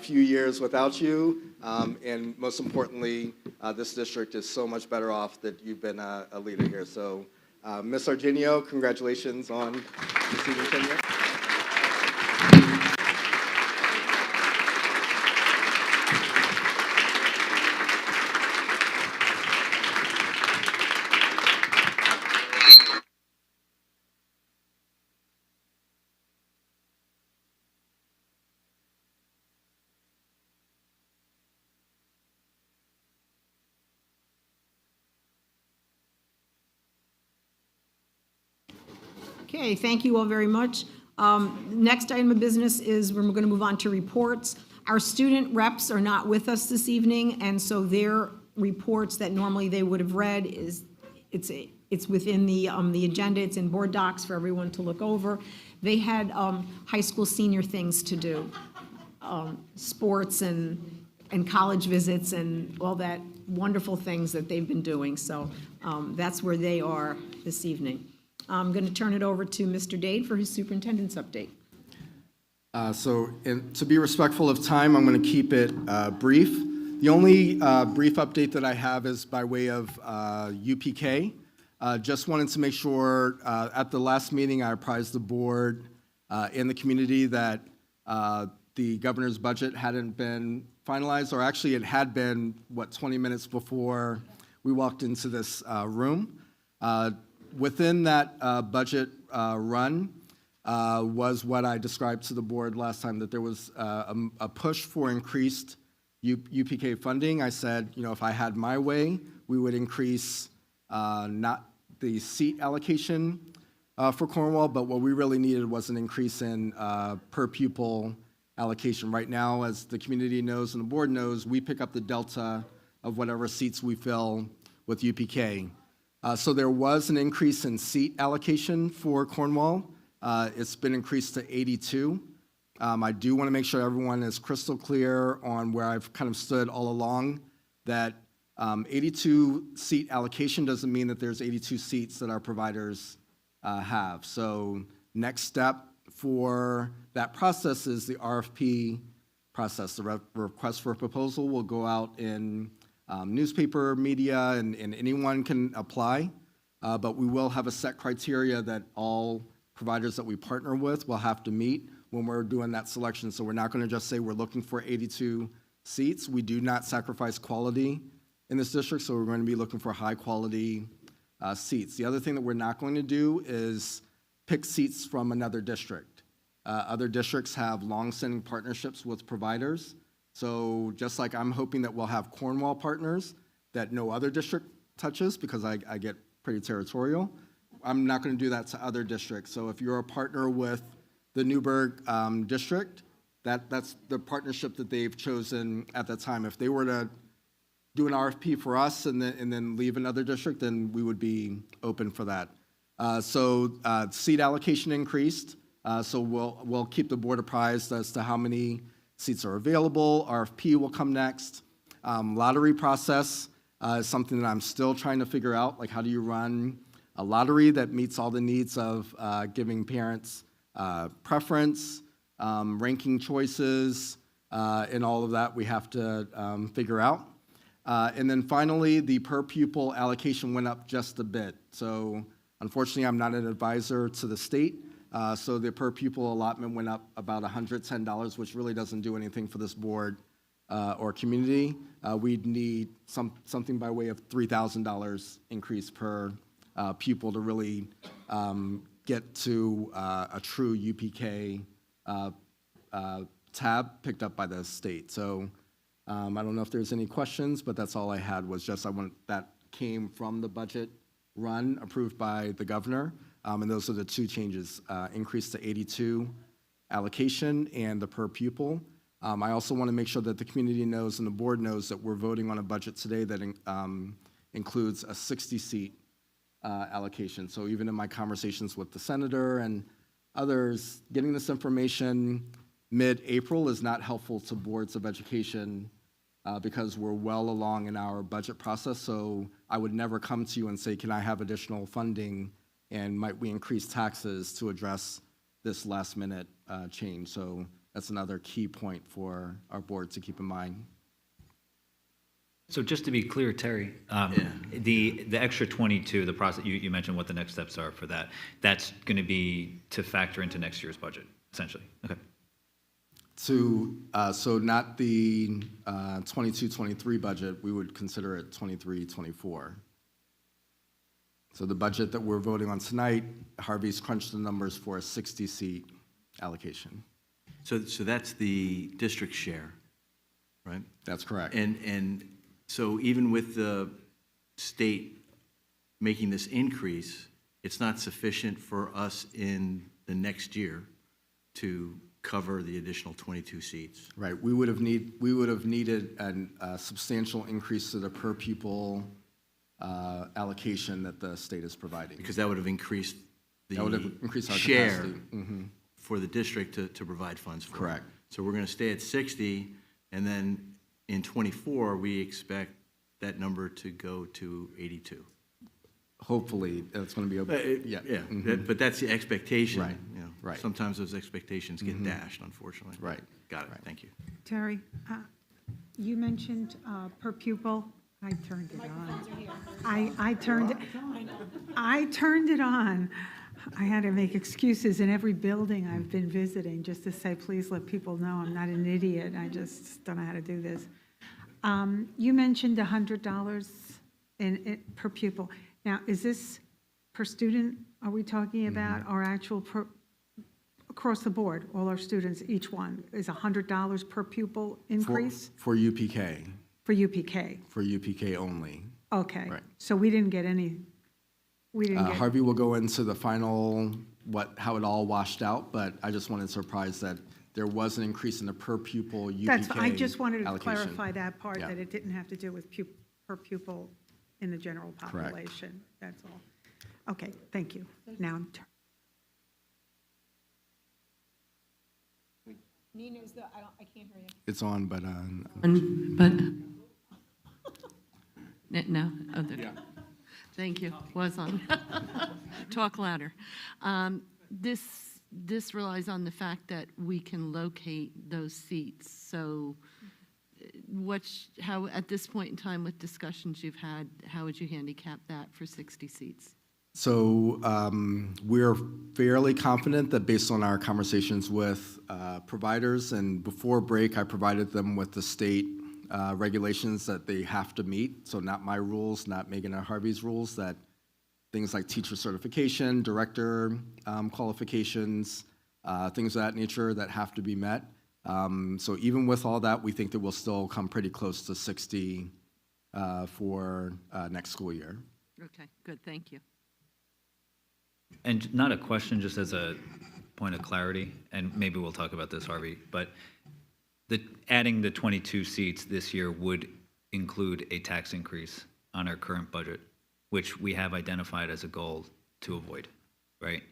few years without you, and most importantly, this district is so much better off that you've been a leader here. So Ms. Argenio, congratulations on receiving tenure. Okay, thank you all very much. Next item of business is we're going to move on to reports. Our student reps are not with us this evening, and so their reports that normally they would have read it's within the agenda. It's in board docs for everyone to look over. They had high school senior things to do. sports and college visits and all that wonderful things that they've been doing. So that's where they are this evening. I'm going to turn it over to Mr. Dade for his superintendent's update. To be respectful of time, I'm going to keep it brief. The only brief update that I have is by way of UPK. Just wanted to make sure, at the last meeting, I apprised the board and the community that the governor's budget hadn't been finalized, or actually it had been, 20 minutes before we walked into this room. Within that budget run was what I described to the board last time, that there was a push for increased UPK funding. I said, if I had my way, we would increase not the seat allocation for Cornwall, but what we really needed was an increase in per pupil allocation. Right now, as the community knows and the board knows, we pick up the delta of whatever seats we fill with UPK. So there was an increase in seat allocation for Cornwall. It's been increased to 82. I do want to make sure everyone is crystal clear on where I've kind of stood all along, that 82 seat allocation doesn't mean that there's 82 seats that our providers have. So next step for that process is the RFP process. The request for a proposal will go out in newspaper, media, and anyone can apply. But we will have a set criteria that all providers that we partner with will have to meet when we're doing that selection. So we're not going to just say we're looking for 82 seats. We do not sacrifice quality in this district, so we're going to be looking for high quality seats. The other thing that we're not going to do is pick seats from another district. Other districts have long-standing partnerships with providers. So just like I'm hoping that we'll have Cornwall partners that no other district touches, because I get pretty territorial, I'm not going to do that to other districts. So if you're a partner with the Newburgh district, that's the partnership that they've chosen at that time. If they were to do an RFP for us and then leave another district, then we would be open for that. Seat allocation increased, so we'll keep the board apprised as to how many seats are available. RFP will come next. Lottery process is something that I'm still trying to figure out, like how do you run a lottery that meets all the needs of giving parents preference, ranking choices, and all of that we have to figure out. And then finally, the per pupil allocation went up just a bit. So unfortunately, I'm not an advisor to the state, so the per pupil allotment went up about $110, which really doesn't do anything for this board or community. We'd need something by way of $3,000 increase per pupil to really get to a true UPK tab picked up by the state. So I don't know if there's any questions, but that's all I had, was just that came from the budget run approved by the governor, and those are the two changes, increase to 82 allocation and the per pupil. I also want to make sure that the community knows and the board knows that we're voting on a budget today that includes a 60-seat allocation. So even in my conversations with the senator and others, getting this information mid-April is not helpful to boards of education because we're well along in our budget process. So I would never come to you and say, can I have additional funding, and might we increase taxes to address this last minute change? So that's another key point for our board to keep in mind. So just to be clear, Terry, the extra 22, the process, you mentioned what the next steps are for that. That's going to be to factor into next year's budget, essentially. Okay. So not the 22-23 budget, we would consider it 23-24. So the budget that we're voting on tonight, Harvey's crunched the numbers for a 60-seat allocation. So that's the district share, right? That's correct. And so even with the state making this increase, it's not sufficient for us in the next year to cover the additional 22 seats. Right. We would have needed a substantial increase to the per pupil allocation that the state is providing. Because that would have increased the That would have increased our share capacity. Mm-hmm. for the district to provide funds for. Correct. So we're going to stay at 60, and then in '24, we expect that number to go to 82. Hopefully, that's going to be okay. Yeah. But that's the expectation. Right, You know. right. Sometimes those expectations get dashed, unfortunately. Right. Got it, thank you. Terry, you mentioned per pupil. I turned it on. I turned it on. I had to make excuses in every building I've been visiting just to say, please let people know I'm not an idiot. I just don't know how to do this. You mentioned $100 per pupil. Now, is this per student? Are we talking about our actual across the board, all our students, each one, is $100 per pupil increase? For UPK. For UPK? For UPK only. Okay. Right. So we didn't get any, Harvey will go into the final, how it all washed out, but I just wanted to surprise that there was an increase in the per pupil UPK That's, I just wanted to allocation. clarify that part, Yeah. that it didn't have to do with per pupil in the general Correct. population. That's all. Okay, thank you. Now I'm turning. Nina, I can't hear you. It's on, but But, no, thank you, was on. Talk louder. This relies on the fact that we can locate those seats. So how, at this point in time with discussions you've had, how would you handicap that for 60 seats? So we're fairly confident that based on our conversations with providers, and before break, I provided them with the state regulations that they have to meet. So not my rules, not Megan and Harvey's rules, that things like teacher certification, director qualifications, things of that nature that have to be met. So even with all that, we think that we'll still come pretty close to 60 for next school year. Okay, good, thank you. And not a question, just as a point of clarity, and maybe we'll talk about this, Harvey, but adding the 22 seats this year would include a tax increase on our current budget, which we have identified as a goal to avoid, right?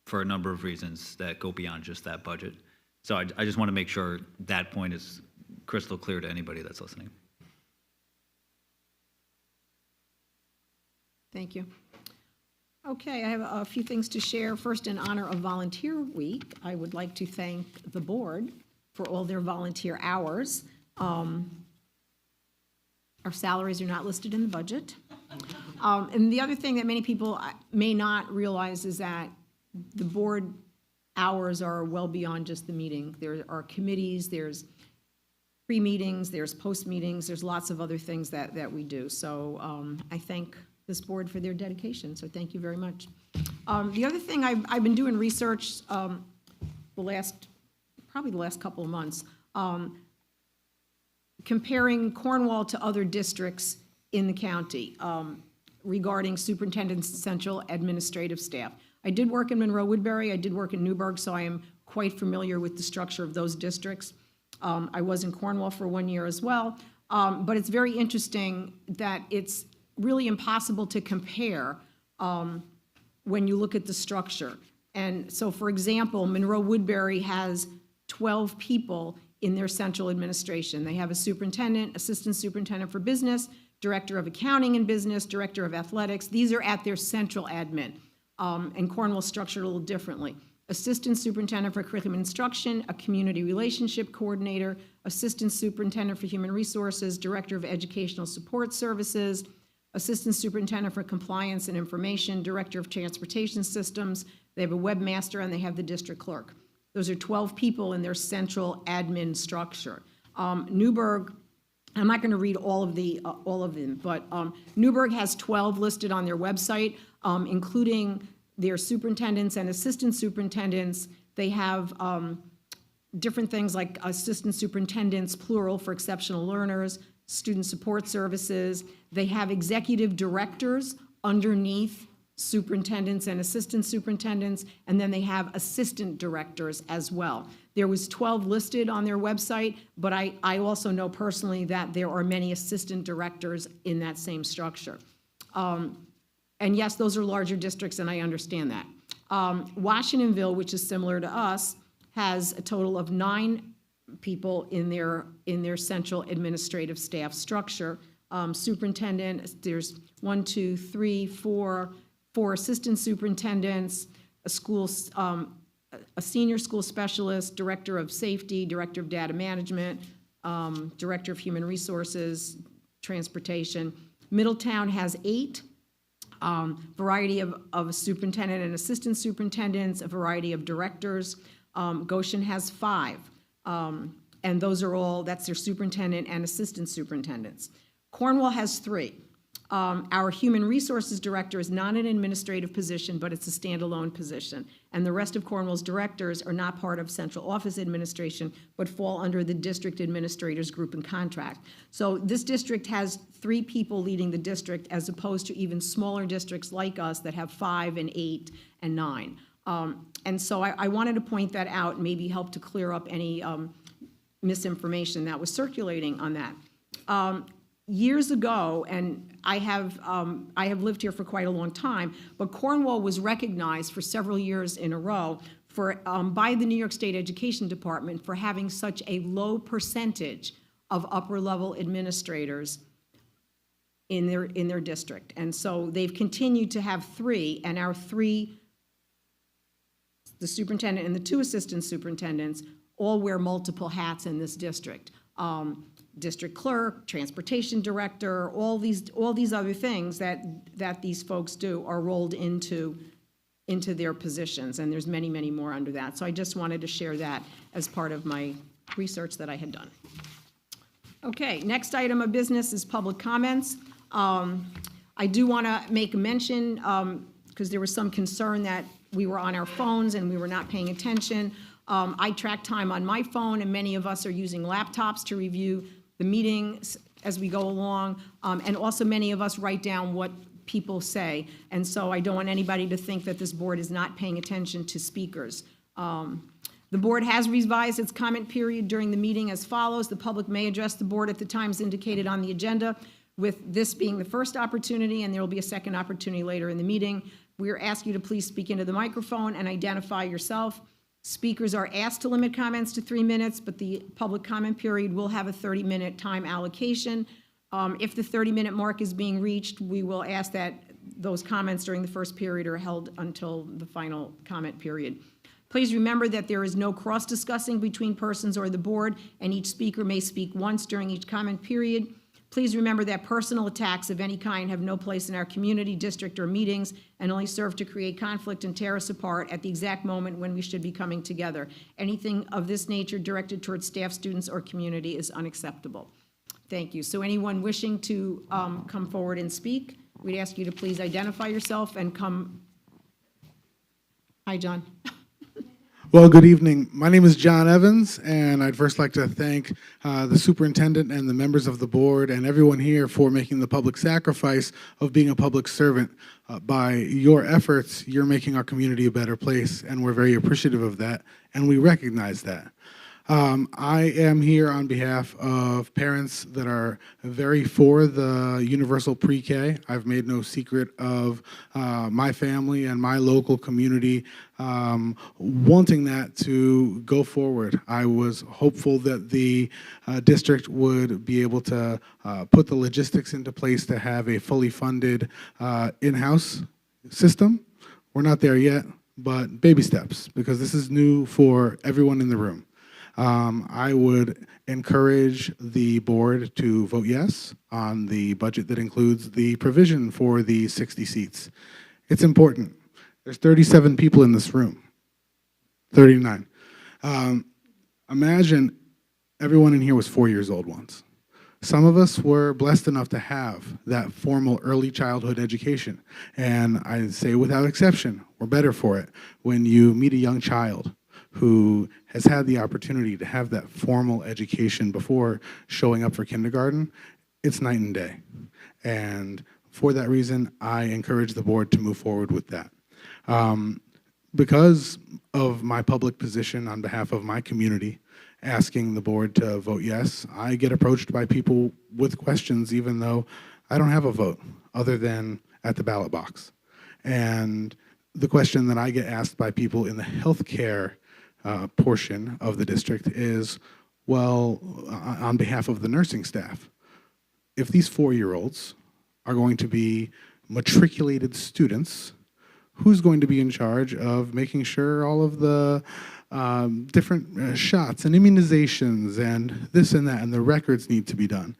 For a number of reasons that go beyond just that budget. So I just want to make sure that point is crystal clear to anybody that's listening. Thank you. Okay, I have a few things to share. First, in honor of Volunteer Week, I would like to thank the board for all their volunteer hours. Our salaries are not listed in the budget. And the other thing that many people may not realize is that the board hours are well beyond just the meeting. There are committees, there's pre-meetings, there's post-meetings, there's lots of other things that we do. So I thank this board for their dedication, so thank you very much. The other thing, I've been doing research probably the last couple of months, comparing Cornwall to other districts in the county regarding superintendent's central administrative staff. I did work in Monroe Woodbury, I did work in Newburgh, so I am quite familiar with the structure of those districts. I was in Cornwall for 1 year as well, but it's very interesting that it's really impossible to compare when you look at the structure. And so, for example, Monroe Woodbury has 12 people in their central administration. They have a superintendent, assistant superintendent for business, director of accounting and business, director of athletics. These are at their central admin. And Cornwall's structured a little differently. Assistant superintendent for curriculum instruction, a community relationship coordinator, assistant superintendent for human resources, director of educational support services, assistant superintendent for compliance and information, director of transportation systems. They have a webmaster and they have the district clerk. Those are 12 people in their central admin structure. Newburgh, I'm not going to read all of them, but Newburgh has 12 listed on their website, including their superintendents and assistant superintendents. They have different things like assistant superintendents, plural, for exceptional learners, student support services. They have executive directors underneath superintendents and assistant superintendents, and then they have assistant directors as well. There was 12 listed on their website, but I also know personally that there are many assistant directors in that same structure. And yes, those are larger districts, and I understand that. Washingtonville, which is similar to us, has a total of 9 people in their central administrative staff structure. Superintendent, there's 1, 2, 3, 4 assistant superintendents, a senior school specialist, director of safety, director of data management, director of human resources, transportation. Middletown has 8. Variety of superintendent and assistant superintendents, a variety of directors. Goshen has 5. And those are all, that's their superintendent and assistant superintendents. Cornwall has 3. Our human resources director is not an administrative position, but it's a standalone position. And the rest of Cornwall's directors are not part of central office administration, but fall under the district administrators group and contract. So this district has 3 people leading the district, as opposed to even smaller districts like us that have 5 and 8 and 9. And so I wanted to point that out and maybe help to clear up any misinformation that was circulating on that. Years ago, and I have lived here for quite a long time, but Cornwall was recognized for several years in a row by the New York State Education Department for having such a low percentage of upper-level administrators in their district. And so they've continued to have 3, and our 3, the superintendent and the 2 assistant superintendents, all wear multiple hats in this district. District clerk, transportation director, all these other things that these folks do are rolled into their positions, and there's many, many more under that. So I just wanted to share that as part of my research that I had done. Okay, next item of business is public comments. I do want to make a mention, because there was some concern that we were on our phones and we were not paying attention. I track time on my phone, and many of us are using laptops to review the meetings as we go along, and also many of us write down what people say. And so I don't want anybody to think that this board is not paying attention to speakers. The board has revised its comment period during the meeting as follows. The public may address the board at the times indicated on the agenda, with this being the first opportunity, and there will be a second opportunity later in the meeting. We are asking you to please speak into the microphone and identify yourself. Speakers are asked to limit comments to 3 minutes, but the public comment period will have a 30-minute time allocation. If the 30-minute mark is being reached, we will ask that those comments during the first period are held until the final comment period. Please remember that there is no cross-discussing between persons or the board, and each speaker may speak once during each comment period. Please remember that personal attacks of any kind have no place in our community, district, or meetings, and only serve to create conflict and tear us apart at the exact moment when we should be coming together. Anything of this nature directed towards staff, students, or community is unacceptable. Thank you. So anyone wishing to come forward and speak, we'd ask you to please identify yourself and come. Hi, John. Well, good evening. My name is John Evans, and I'd first like to thank the superintendent and the members of the board and everyone here for making the public sacrifice of being a public servant. By your efforts, you're making our community a better place, and we're very appreciative of that, and we recognize that. I am here on behalf of parents that are very for the universal pre-K. I've made no secret of my family and my local community wanting that to go forward. I was hopeful that the district would be able to put the logistics into place to have a fully funded in-house system. We're not there yet, but baby steps, because this is new for everyone in the room. I would encourage the board to vote yes on the budget that includes the provision for the 60 seats. It's important. There's 37 people in this room, 39. Imagine everyone in here was 4 years old once. Some of us were blessed enough to have that formal early childhood education, and I say without exception, we're better for it. When you meet a young child who has had the opportunity to have that formal education before showing up for kindergarten, it's night and day. And for that reason, I encourage the board to move forward with that. Because of my public position on behalf of my community, asking the board to vote yes, I get approached by people with questions even though I don't have a vote other than at the ballot box. And the question that I get asked by people in the healthcare portion of the district is, Well, on behalf of the nursing staff, if these 4-year-olds are going to be matriculated students, who's going to be in charge of making sure all of the different shots and immunizations and this and that and the records need to be done?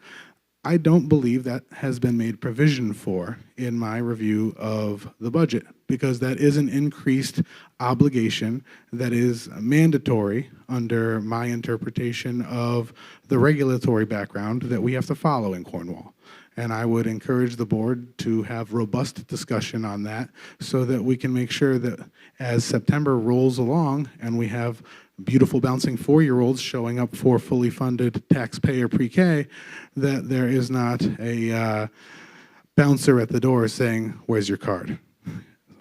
I don't believe that has been made provision for in my review of the budget, because that is an increased obligation that is mandatory under my interpretation of the regulatory background that we have to follow in Cornwall. And I would encourage the board to have robust discussion on that so that we can make sure that as September rolls along and we have beautiful bouncing 4-year-olds showing up for fully funded taxpayer pre-K, that there is not a bouncer at the door saying, "Where's your card?"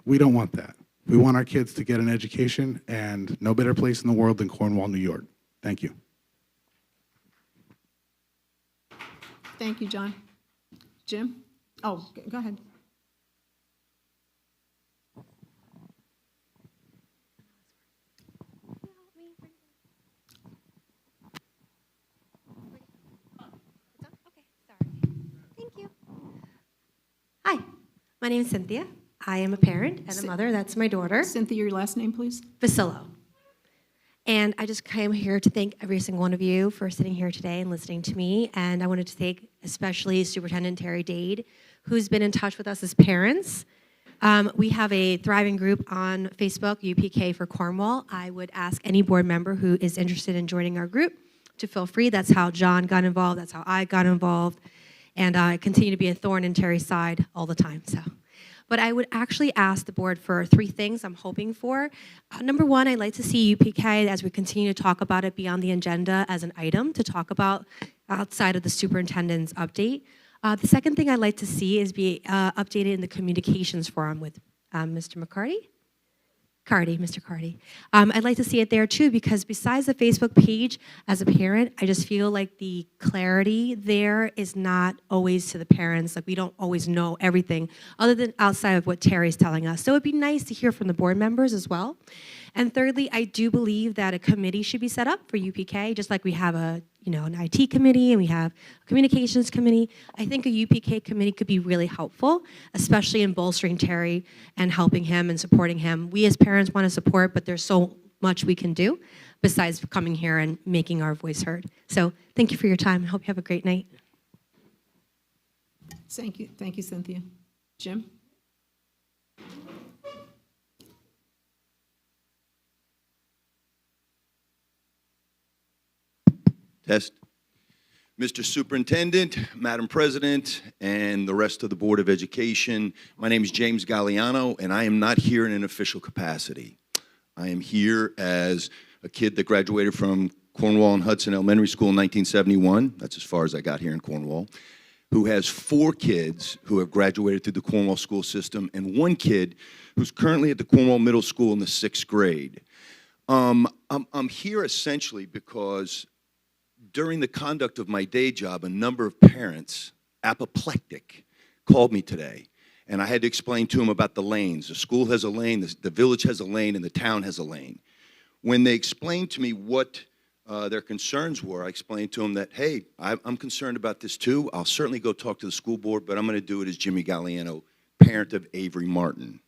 We don't want that. We want our kids to get an education, and no better place in the world than Cornwall, New York. Thank you. Thank you, John. Jim? Oh, go ahead. Thank you. Hi, my name is Cynthia. I am a parent and a mother. That's my daughter, Cynthia, your last name, please? Vasillo. And I just came here to thank every single one of you for sitting here today and listening to me. And I wanted to thank especially Superintendent Terry Dade, who's been in touch with us as parents. We have a thriving group on Facebook, UPK for Cornwall. I would ask any board member who is interested in joining our group to feel free. That's how John got involved. That's how I got involved. And I continue to be a thorn in Terry's side all the time. But I would actually ask the board for 3 things I'm hoping for. Number 1, I'd like to see UPK, as we continue to talk about it, be on the agenda as an item to talk about outside of the superintendent's update. The second thing I'd like to see is be updated in the communications forum with Mr. McCarty. Mr. Carty. I'd like to see it there too, because besides the Facebook page, as a parent, I just feel like the clarity there is not always to the parents. Like, we don't always know everything other than outside of what Terry's telling us. So it'd be nice to hear from the board members as well. And thirdly, I do believe that a committee should be set up for UPK, just like we have an IT committee and we have a communications committee. I think a UPK committee could be really helpful, especially in bolstering Terry and helping him and supporting him. We as parents want to support, but there's so much we can do besides coming here and making our voice heard. So thank you for your time. I hope you have a great night. Thank you, Cynthia. Jim? Test. Mr. Superintendent, Madam President, and the rest of the Board of Education, my name is James Galliano, and I am not here in an official capacity. I am here as a kid that graduated from Cornwall and Hudson Elementary School in 1971. That's as far as I got here in Cornwall. Who has 4 kids who have graduated through the Cornwall school system, and 1 kid who's currently at the Cornwall Middle School in the 6th grade. I'm here essentially because during the conduct of my day job, a number of parents, apoplectic, called me today. And I had to explain to them about the lanes. The school has a lane, the village has a lane, and the town has a lane. When they explained to me what their concerns were, I explained to them that, hey, I'm concerned about this too. I'll certainly go talk to the school board, but I'm going to do it as Jimmy Galliano, parent of Avery Martin.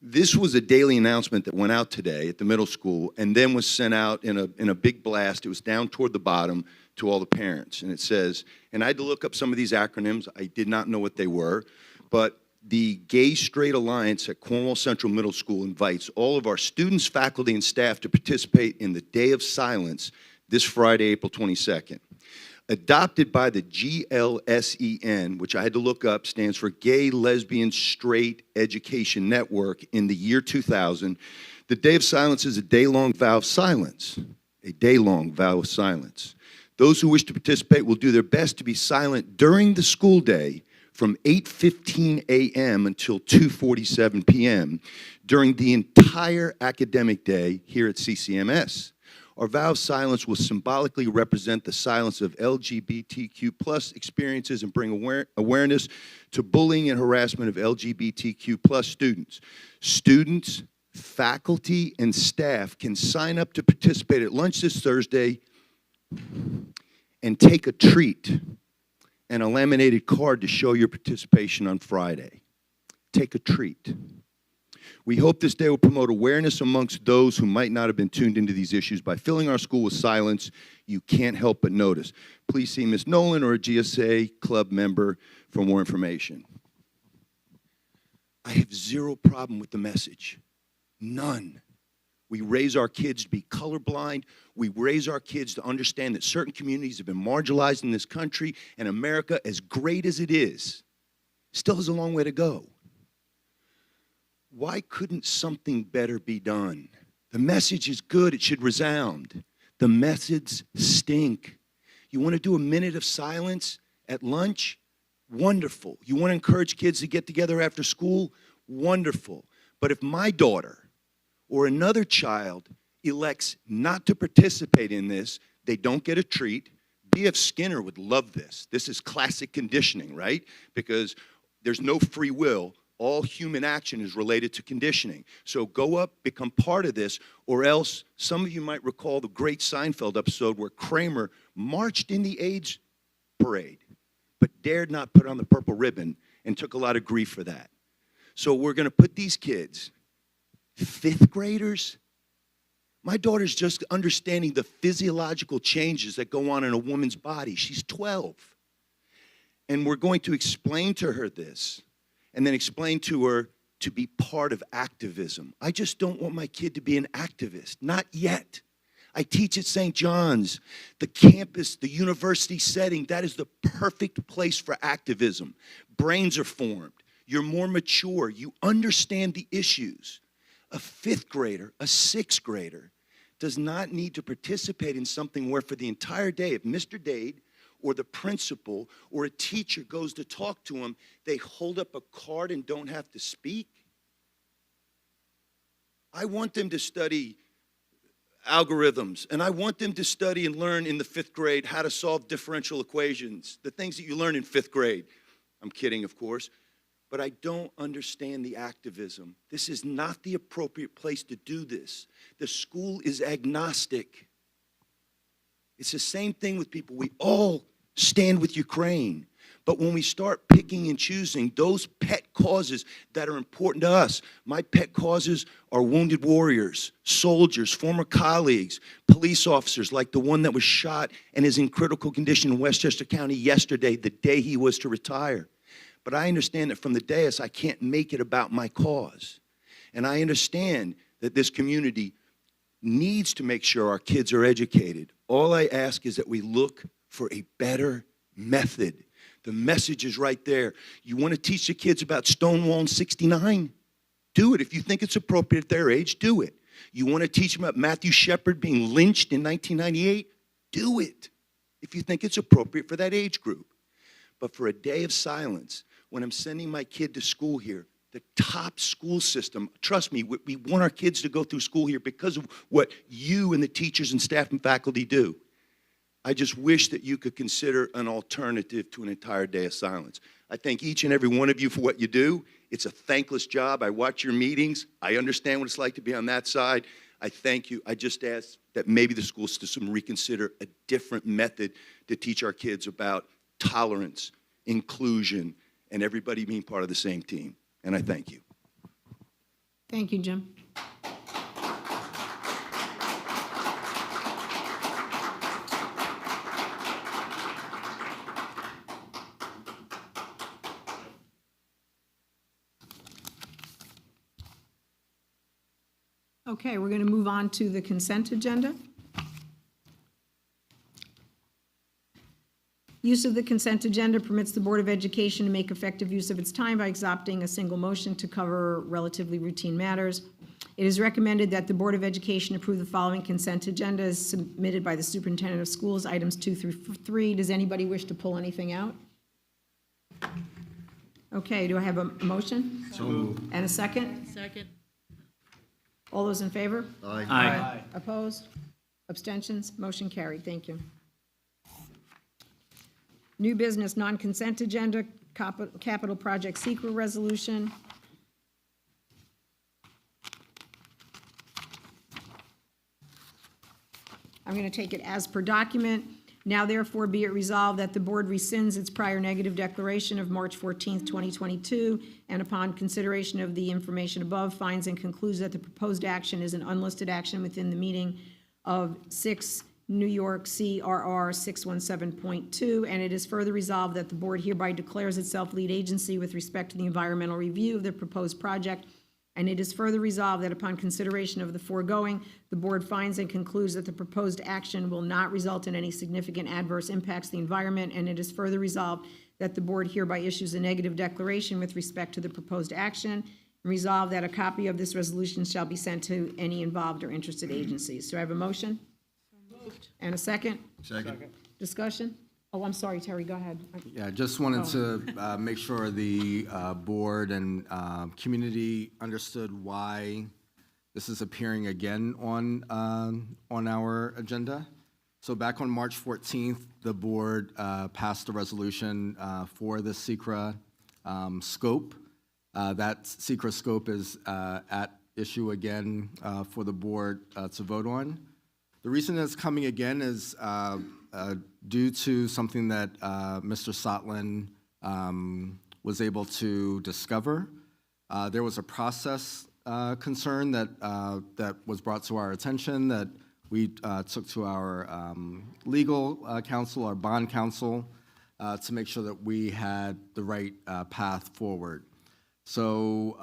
This was a daily announcement that went out today at the middle school and then was sent out in a big blast. It was down toward the bottom to all the parents. And it says, and I had to look up some of these acronyms. I did not know what they were, but the Gay Straight Alliance at Cornwall Central Middle School invites all of our students, faculty, and staff to participate in the Day of Silence this Friday, April 22nd. Adopted by the GLSEN, which I had to look up, stands for Gay, Lesbian, Straight Education Network, in the year 2000, the Day of Silence is a day-long vow of silence. A day-long vow of silence. Those who wish to participate will do their best to be silent during the school day from 8:15 a.m. until 2:47 p.m. during the entire academic day here at CCMS. Our vow of silence will symbolically represent the silence of LGBTQ+ experiences and bring awareness to bullying and harassment of LGBTQ+ students. Students, faculty, and staff can sign up to participate at lunch this Thursday and take a treat and a laminated card to show your participation on Friday. Take a treat. We hope this day will promote awareness amongst those who might not have been tuned into these issues by filling our school with silence you can't help but notice. Please see Ms. Nolan or a GSA club member for more information. I have zero problem with the message. None. We raise our kids to be colorblind. We raise our kids to understand that certain communities have been marginalized in this country, and America, as great as it is, still has a long way to go. Why couldn't something better be done? The message is good. It should resound. The methods stink. You want to do a minute of silence at lunch? Wonderful. You want to encourage kids to get together after school? Wonderful. But if my daughter or another child elects not to participate in this, they don't get a treat. B.F. Skinner would love this. This is classic conditioning, right? Because there's no free will. All human action is related to conditioning. So go up, become part of this, or else some of you might recall the great Seinfeld episode where Kramer marched in the AIDS parade, but dared not put on the purple ribbon and took a lot of grief for that. So we're going to put these kids, 5th graders, my daughter's just understanding the physiological changes that go on in a woman's body. She's 12. And we're going to explain to her this, and then explain to her to be part of activism. I just don't want my kid to be an activist, not yet. I teach at St. John's, the campus, the university setting, that is the perfect place for activism. Brains are formed, you're more mature, you understand the issues. A 5th grader, a 6th grader, does not need to participate in something where for the entire day, if Mr. Dade or the principal or a teacher goes to talk to them, they hold up a card and don't have to speak. I want them to study algorithms, and I want them to study and learn in the 5th grade how to solve differential equations, the things that you learn in 5th grade. I'm kidding, of course, but I don't understand the activism. This is not the appropriate place to do this. The school is agnostic. It's the same thing with people. We all stand with Ukraine. But when we start picking and choosing those pet causes that are important to us, my pet causes are wounded warriors, soldiers, former colleagues, police officers like the one that was shot and is in critical condition in Westchester County yesterday, the day he was to retire. But I understand that from the dais, I can't make it about my cause. And I understand that this community needs to make sure our kids are educated. All I ask is that we look for a better method. The message is right there. You want to teach the kids about Stonewall in '69? Do it. If you think it's appropriate at their age, do it. You want to teach them about Matthew Shepard being lynched in 1998? Do it. If you think it's appropriate for that age group. But for a day of silence, when I'm sending my kid to school here, the top school system, trust me, we want our kids to go through school here because of what you and the teachers and staff and faculty do. I just wish that you could consider an alternative to an entire day of silence. I thank each and every one of you for what you do. It's a thankless job. I watch your meetings. I understand what it's like to be on that side. I thank you. I just ask that maybe the school system reconsider a different method to teach our kids about tolerance, inclusion, and everybody being part of the same team. And I thank you. Thank you, Jim. Okay, we're going to move on to the consent agenda. Use of the consent agenda permits the Board of Education to make effective use of its time by adopting a single motion to cover relatively routine matters. It is recommended that the Board of Education approve the following consent agenda as submitted by the Superintendent of Schools, items 2 through 3. Does anybody wish to pull anything out? Okay, do I have a motion? So moved. And a second? Second. All those in favor? Aye. Opposed? Abstentions? Motion carried. Thank you. New business, non-consent agenda, capital project secret resolution. I'm going to take it as per document. Now therefore be it resolved that the board rescinds its prior negative declaration of March 14th, 2022, and upon consideration of the information above, finds and concludes that the proposed action is an unlisted action within the meaning of 6 New York CRR 617.2, and it is further resolved that the board hereby declares itself lead agency with respect to the environmental review of the proposed project. And it is further resolved that upon consideration of the foregoing, the board finds and concludes that the proposed action will not result in any significant adverse impacts to the environment. And it is further resolved that the board hereby issues a negative declaration with respect to the proposed action. Resolved that a copy of this resolution shall be sent to any involved or interested agencies. So I have a motion? And a second? Second. Discussion? Oh, I'm sorry, Terry, go ahead. Yeah, just wanted to make sure the board and community understood why this is appearing again on our agenda. So back on March 14th, the board passed a resolution for the SECRA scope. That SECRA scope is at issue again for the board to vote on. The reason it's coming again is due to something that Mr. Sotlin was able to discover. There was a process concern that was brought to our attention that we took to our legal counsel, our bond counsel, to make sure that we had the right path forward. So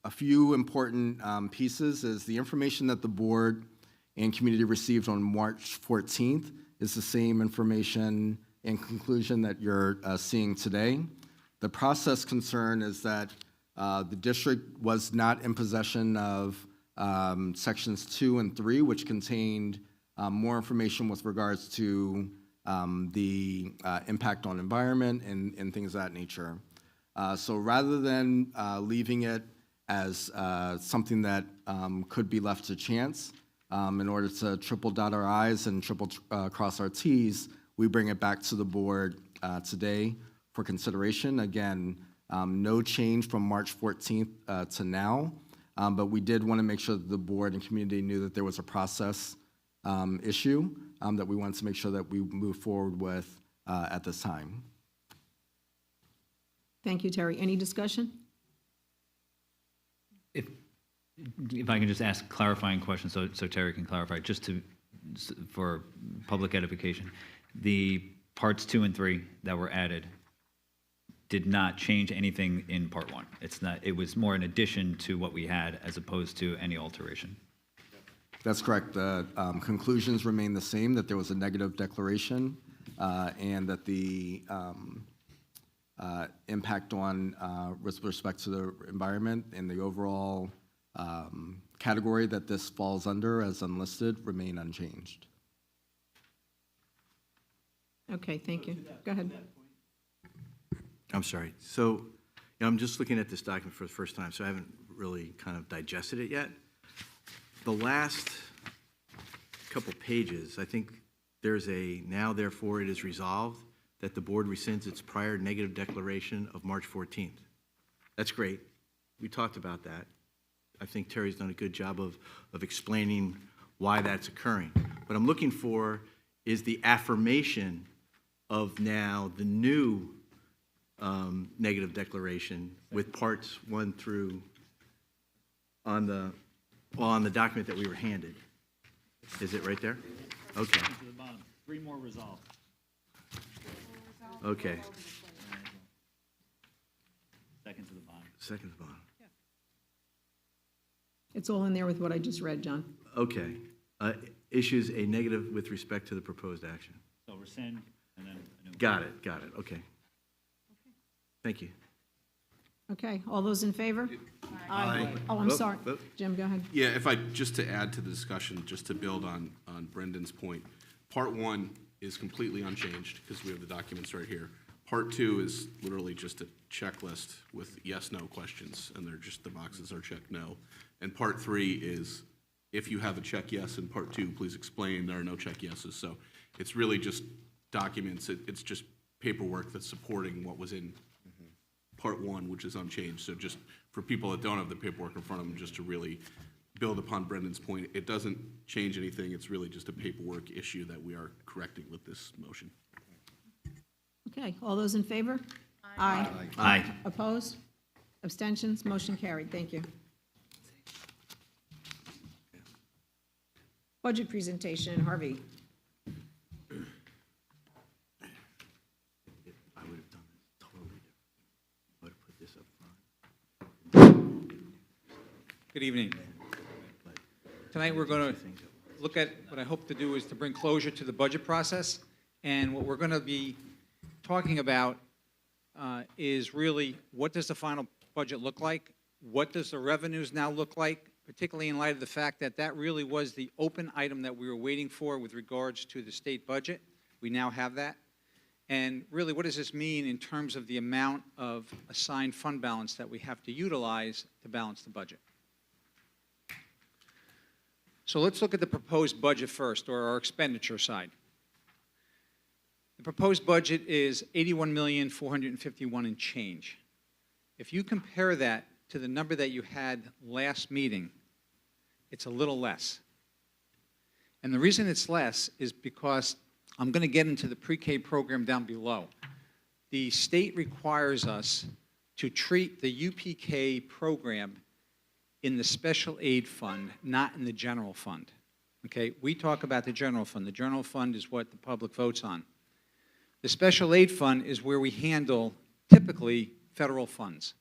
a few important pieces is the information that the board and community received on March 14th is the same information and conclusion that you're seeing today. The process concern is that the district was not in possession of sections 2 and 3, which contained more information with regards to the impact on environment and things of that nature. So rather than leaving it as something that could be left to chance, in order to triple dot our I's and triple cross our T's, we bring it back to the board today for consideration. Again, no change from March 14th to now, but we did want to make sure that the board and community knew that there was a process issue that we wanted to make sure that we move forward with at this time. Thank you, Terry. Any discussion? If I can just ask clarifying questions so Terry can clarify, for public edification. The parts 2 and 3 that were added did not change anything in part 1. It was more an addition to what we had as opposed to any alteration. That's correct. The conclusions remain the same, that there was a negative declaration and that the impact on with respect to the environment and the overall category that this falls under as unlisted remain unchanged. Okay, thank you. Go ahead. I'm sorry. So I'm just looking at this document for the first time, so I haven't really kind of digested it yet. The last couple pages, I think there's a now therefore it is resolved that the board rescinds its prior negative declaration of March 14th. That's great. We talked about that. I think Terry's done a good job of explaining why that's occurring. What I'm looking for is the affirmation of now the new negative declaration with parts 1 through on the document that we were handed. Is it right there? Okay. To the bottom. 3 more resolved. Okay. Second to the bottom. Second to the bottom. It's all in there with what I just read, John. Okay. Issues a negative with respect to the proposed action. So rescind and then a new. Got it. Okay. Thank you. Okay, all those in favor? Aye. Oh, I'm Vote, sorry. vote. Jim, go ahead. Yeah, just to add to the discussion, just to build on Brendan's point, part 1 is completely unchanged because we have the documents right here. Part 2 is literally just a checklist with yes/no questions, and they're just the boxes are checked no. And part 3 is if you have a check yes in part 2, please explain. There are no check yeses. So it's really just documents. It's just paperwork that's supporting what was in part 1, which is unchanged. So just for people that don't have the paperwork in front of them, just to really build upon Brendan's point, it doesn't change anything. It's really just a paperwork issue that we are correcting with this motion. Okay, all those in favor? Aye. Aye. Opposed? Abstentions? Motion carried. Thank you. Budget presentation, Harvey. I would have done this totally different. I would have put this up front. Good evening. Tonight, we're going to look at, what I hope to do is to bring closure to the budget process. And what we're going to be talking about is really, what does the final budget look like? What does the revenues now look like, particularly in light of the fact that that really was the open item that we were waiting for with regards to the state budget. We now have that. And really, what does this mean in terms of the amount of assigned fund balance that we have to utilize to balance the budget? So let's look at the proposed budget first, or our expenditure side. The proposed budget is $81,451,000 and change. If you compare that to the number that you had last meeting, it's a little less. And the reason it's less is because I'm going to get into the pre-K program down below. The state requires us to treat the UPK program in the special aid fund, not in the general fund. Okay, we talk about the general fund. The general fund is what the public votes on. The special aid fund is where we handle typically federal funds.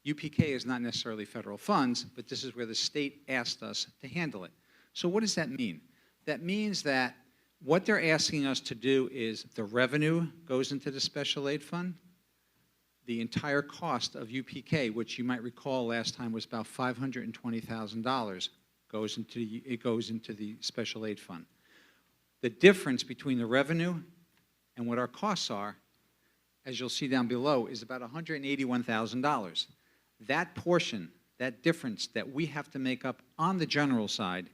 UPK is not necessarily federal funds, but this is where the state asked us to handle it. So what does that mean? That means that what they're asking us to do is the revenue goes into the special aid fund. The entire cost of UPK, which you might recall last time was about $520,000, goes into the special aid fund. The difference between the revenue and what our costs are, as you'll see down below, is about $181,000. That portion, that difference that we have to make up on the general side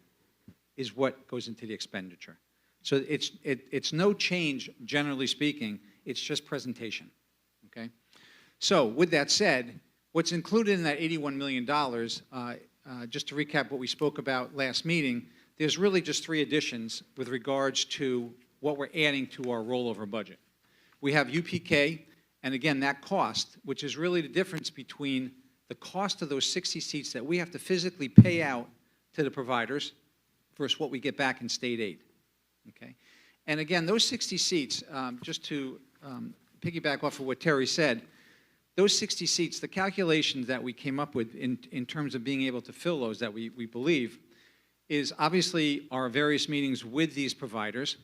is what goes into the expenditure. So it's no change, generally speaking, it's just presentation, okay? So with that said, what's included in that $81 million, just to recap what we spoke about last meeting, there's really just three additions with regards to what we're adding to our rollover budget. We have UPK, and again, that cost, which is really the difference between the cost of those 60 seats that we have to physically pay out to the providers versus what we get back in state aid, okay? And again, those 60 seats, just to piggyback off of what Terry said, those 60 seats, the calculations that we came up with in terms of being able to fill those that we believe is obviously our various meetings with these providers.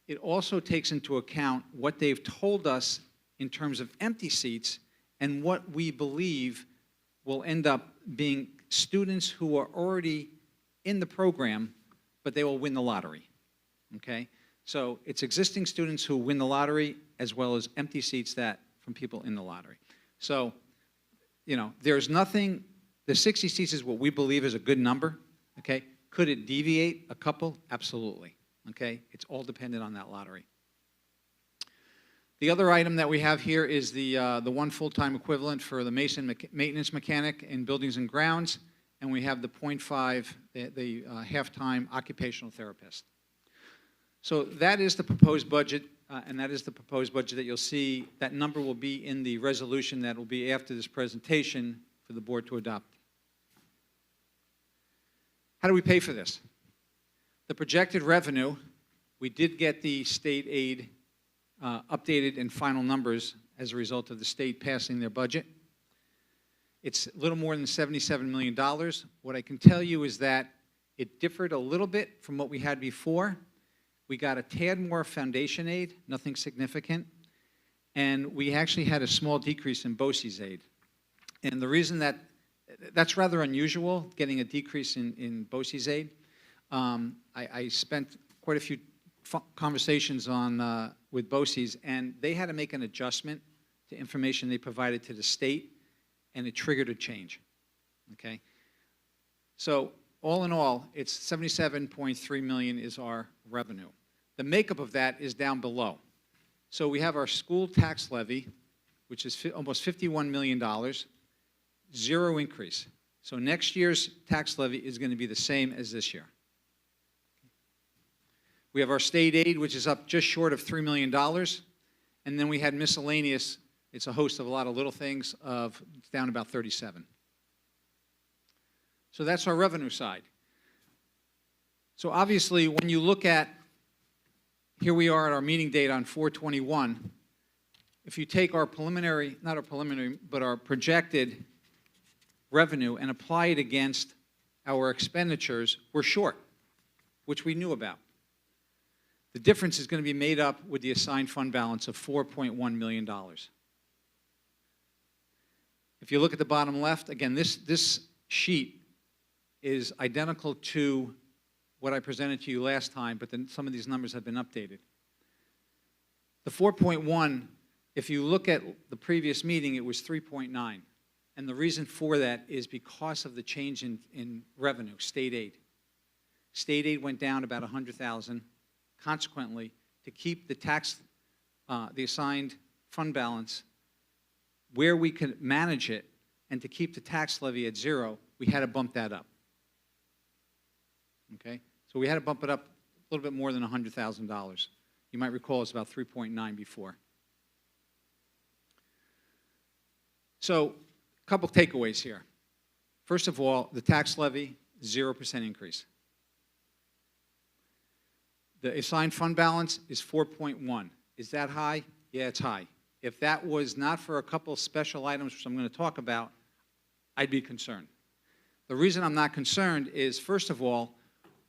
It also takes into account what they've told us in terms of empty seats and what we believe will end up being students who are already in the program, but they will win the lottery, okay? So it's existing students who win the lottery as well as empty seats that from people in the lottery. So, you know, there's nothing, the 60 seats is what we believe is a good number, okay? Could it deviate a couple? Absolutely, okay? It's all dependent on that lottery. The other item that we have here is the one full-time equivalent for the maintenance mechanic in buildings and grounds, and we have the 0.5, the half-time occupational therapist. So that is the proposed budget. And that is the proposed budget that you'll see. That number will be in the resolution that will be after this presentation for the board to adopt. How do we pay for this? The projected revenue, we did get the state aid updated and final numbers as a result of the state passing their budget. It's a little more than $77 million. What I can tell you is that it differed a little bit from what we had before. We got a tad more foundation aid, nothing significant, and we actually had a small decrease in BOCES aid. And the reason that's rather unusual, getting a decrease in BOCES aid. I spent quite a few conversations with BOCES, and they had to make an adjustment to information they provided to the state, and it triggered a change, okay? So all in all, it's $77.3 million is our revenue. The makeup of that is down below. So we have our school tax levy, which is almost $51 million, zero increase. So next year's tax levy is going to be the same as this year. We have our state aid, which is up just short of $3 million. And then we had miscellaneous, it's a host of a lot of little things, it's down about 37. So that's our revenue side. So obviously, when you look at, here we are at our meeting date on 4/21, if you take our preliminary, not our preliminary, but our projected revenue and apply it against our expenditures, we're short, which we knew about. The difference is going to be made up with the assigned fund balance of $4.1 million. If you look at the bottom left, again, this sheet is identical to what I presented to you last time, but then some of these numbers have been updated. The 4.1, if you look at the previous meeting, it was 3.9. And the reason for that is because of the change in revenue, state aid. State aid went down about $100,000. Consequently, to keep the assigned fund balance where we could manage it and to keep the tax levy at zero, we had to bump that up. Okay? So we had to bump it up a little bit more than $100,000. You might recall it's about 3.9 before. So, a couple takeaways here. First of all, the tax levy, 0% increase. The assigned fund balance is 4.1. Is that high? Yeah, it's high. If that was not for a couple special items, which I'm going to talk about, I'd be concerned. The reason I'm not concerned is, first of all,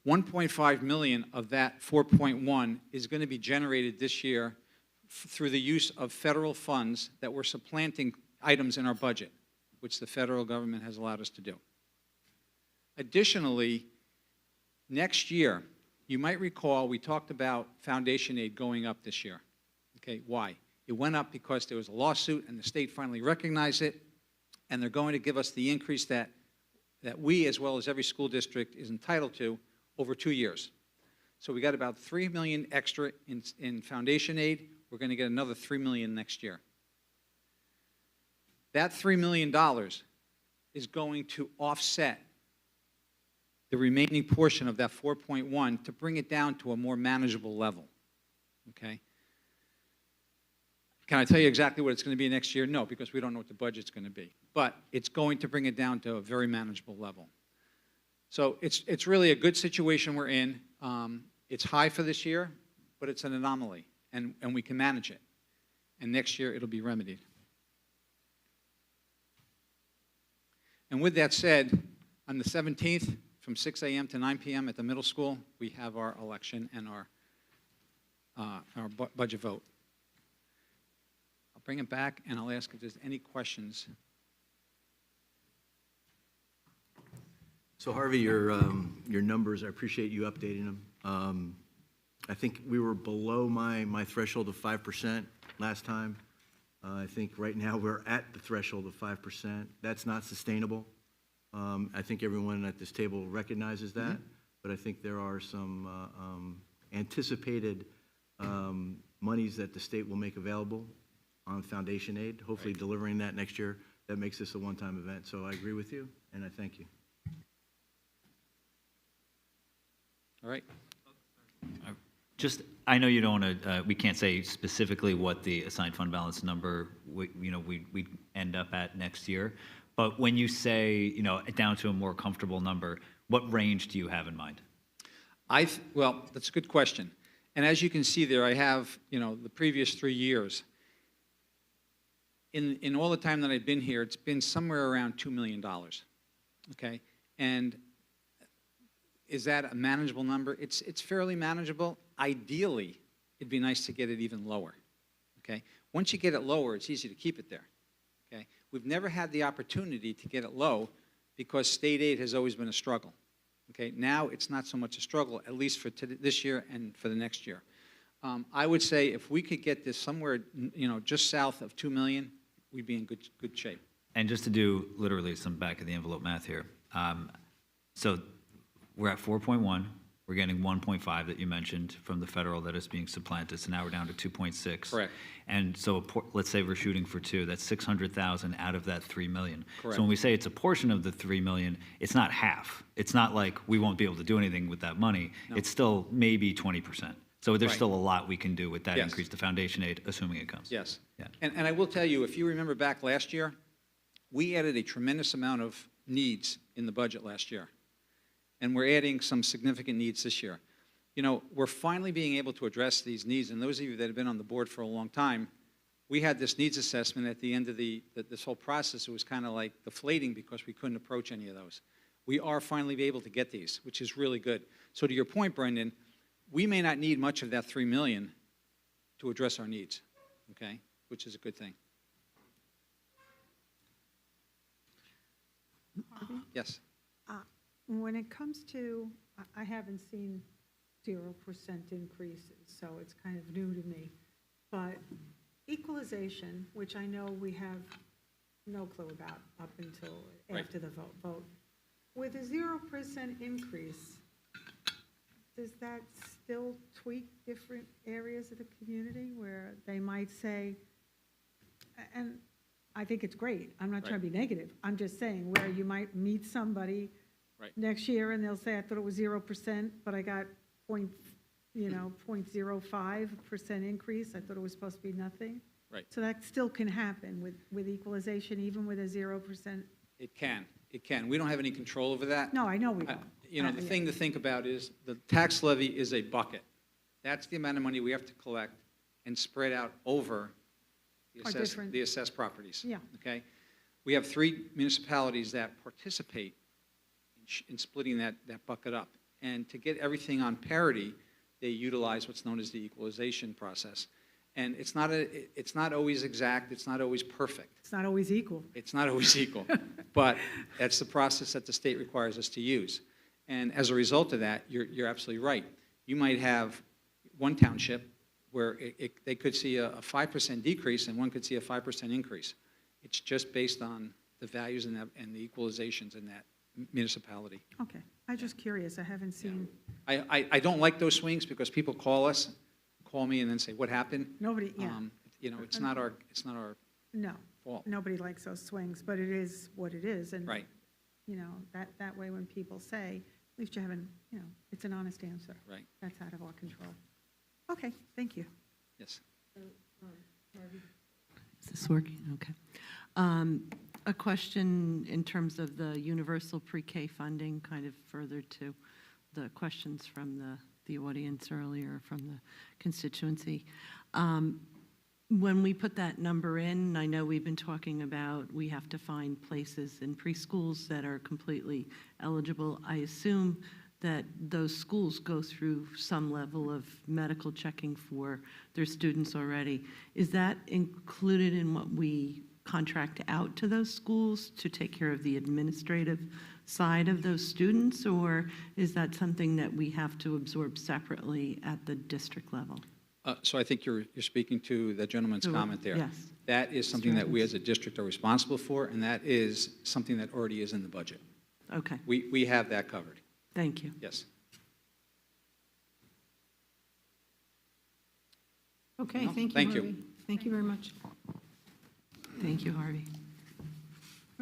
1.5 million of that 4.1 is going to be generated this year through the use of federal funds that we're supplanting items in our budget, which the federal government has allowed us to do. Additionally, next year, you might recall we talked about foundation aid going up this year. Okay, why? It went up because there was a lawsuit and the state finally recognized it, and they're going to give us the increase that we, as well as every school district, is entitled to over 2 years. So we got about $3 million extra in foundation aid. We're going to get another $3 million next year. That $3 million is going to offset the remaining portion of that 4.1 to bring it down to a more manageable level. Okay? Can I tell you exactly what it's going to be next year? No, because we don't know what the budget's going to be. But it's going to bring it down to a very manageable level. So it's really a good situation we're in. It's high for this year, but it's an anomaly, and we can manage it. And next year, it'll be remedied. And with that said, on the 17th, from 6 a.m. to 9 p.m. at the middle school, we have our election and our budget vote. I'll bring it back, and I'll ask if there's any questions. So Harvey, your numbers, I appreciate you updating them. I think we were below my threshold of 5% last time. I think right now we're at the threshold of 5%. That's not sustainable. I think everyone at this table recognizes that, but I think there are some anticipated monies that the state will make available on foundation aid, hopefully delivering that next year. That makes this a one-time event. So I agree with you, and I thank you. All right. Just, I know you don't want to, we can't say specifically what the assigned fund balance number, we end up at next year. But when you say, down to a more comfortable number, what range do you have in mind? Well, that's a good question. And as you can see there, I have, the previous 3 years. In all the time that I've been here, it's been somewhere around $2 million. Okay? And is that a manageable number? It's fairly manageable. Ideally, it'd be nice to get it even lower. Okay? Once you get it lower, it's easy to keep it there. Okay? We've never had the opportunity to get it low because state aid has always been a struggle. Okay? Now it's not so much a struggle, at least for this year and for the next year. I would say if we could get this somewhere, just south of $2 million, we'd be in good shape. And just to do literally some back of the envelope math here. So we're at 4.1. We're getting 1.5 that you mentioned from the federal that is being supplanted, so now we're down to 2.6. Correct. And so let's say we're shooting for 2, that's 600,000 out of that 3 million. Correct. So when we say it's a portion of the 3 million, it's not half. It's not like we won't be able to do anything with that money. No. It's still maybe 20%. So there's Right. still a lot we can do with that Yes. increase to foundation aid, assuming it comes. Yes. Yeah. And I will tell you, if you remember back last year, we added a tremendous amount of needs in the budget last year. And we're adding some significant needs this year. You know, we're finally being able to address these needs. And those of you that have been on the board for a long time, we had this needs assessment at the end of this whole process. It was kind of like deflating because we couldn't approach any of those. We are finally able to get these, which is really good. So to your point, Brendan, we may not need much of that 3 million to address our needs, okay, which is a good thing. Yes. When it comes to, I haven't seen 0% increases, so it's kind of new to me. But equalization, which I know we have no clue about up until Right. after the vote. With a 0% increase, does that still tweak different areas of the community where they might say, and I think it's great, I'm not trying to be negative, I'm just saying where you might meet somebody Right. next year and they'll say, I thought it was 0%, but I got 0.05% increase, I thought it was supposed to be nothing. Right. So that still can happen with equalization, even with a 0%. It can. It can. We don't have any control over that. No, I know we don't. You know, the thing to think about is the tax levy is a bucket. That's the amount of money we have to collect and spread out over the assessed properties. Yeah. Okay? We have 3 municipalities that participate in splitting that bucket up. And to get everything on parity, they utilize what's known as the equalization process. And it's not always exact, it's not always perfect. It's not always equal. It's not always equal, but that's the process that the state requires us to use. And as a result of that, you're absolutely right. You might have one township where they could see a 5% decrease and one could see a 5% increase. It's just based on the values and the equalizations in that municipality. Okay, I'm just curious, I haven't seen, I don't like those swings because people call me and then say, what happened? nobody, yeah, You know, it's not our no, fault. nobody likes those swings, but it is what it is. And, Right. you know, that way when people say, at least you haven't, you know, it's an honest answer. Right. That's out of our control. Okay, thank you. Yes. Is this working? Okay. A question in terms of the universal pre-K funding, kind of further to the questions from the audience earlier, from the constituency. When we put that number in, I know we've been talking about we have to find places in preschools that are completely eligible. I assume that those schools go through some level of medical checking for their students already. Is that included in what we contract out to those schools to take care of the administrative side of those students, or is that something that we have to absorb separately at the district level? So I think you're speaking to the gentleman's comment there. Yes. That is something that we as a district are responsible for, and that is something that already is in the budget. Okay, We have that covered. thank you. Yes. Okay, No, thank you, thank you. Harvey. Thank you very much. Thank you, Harvey.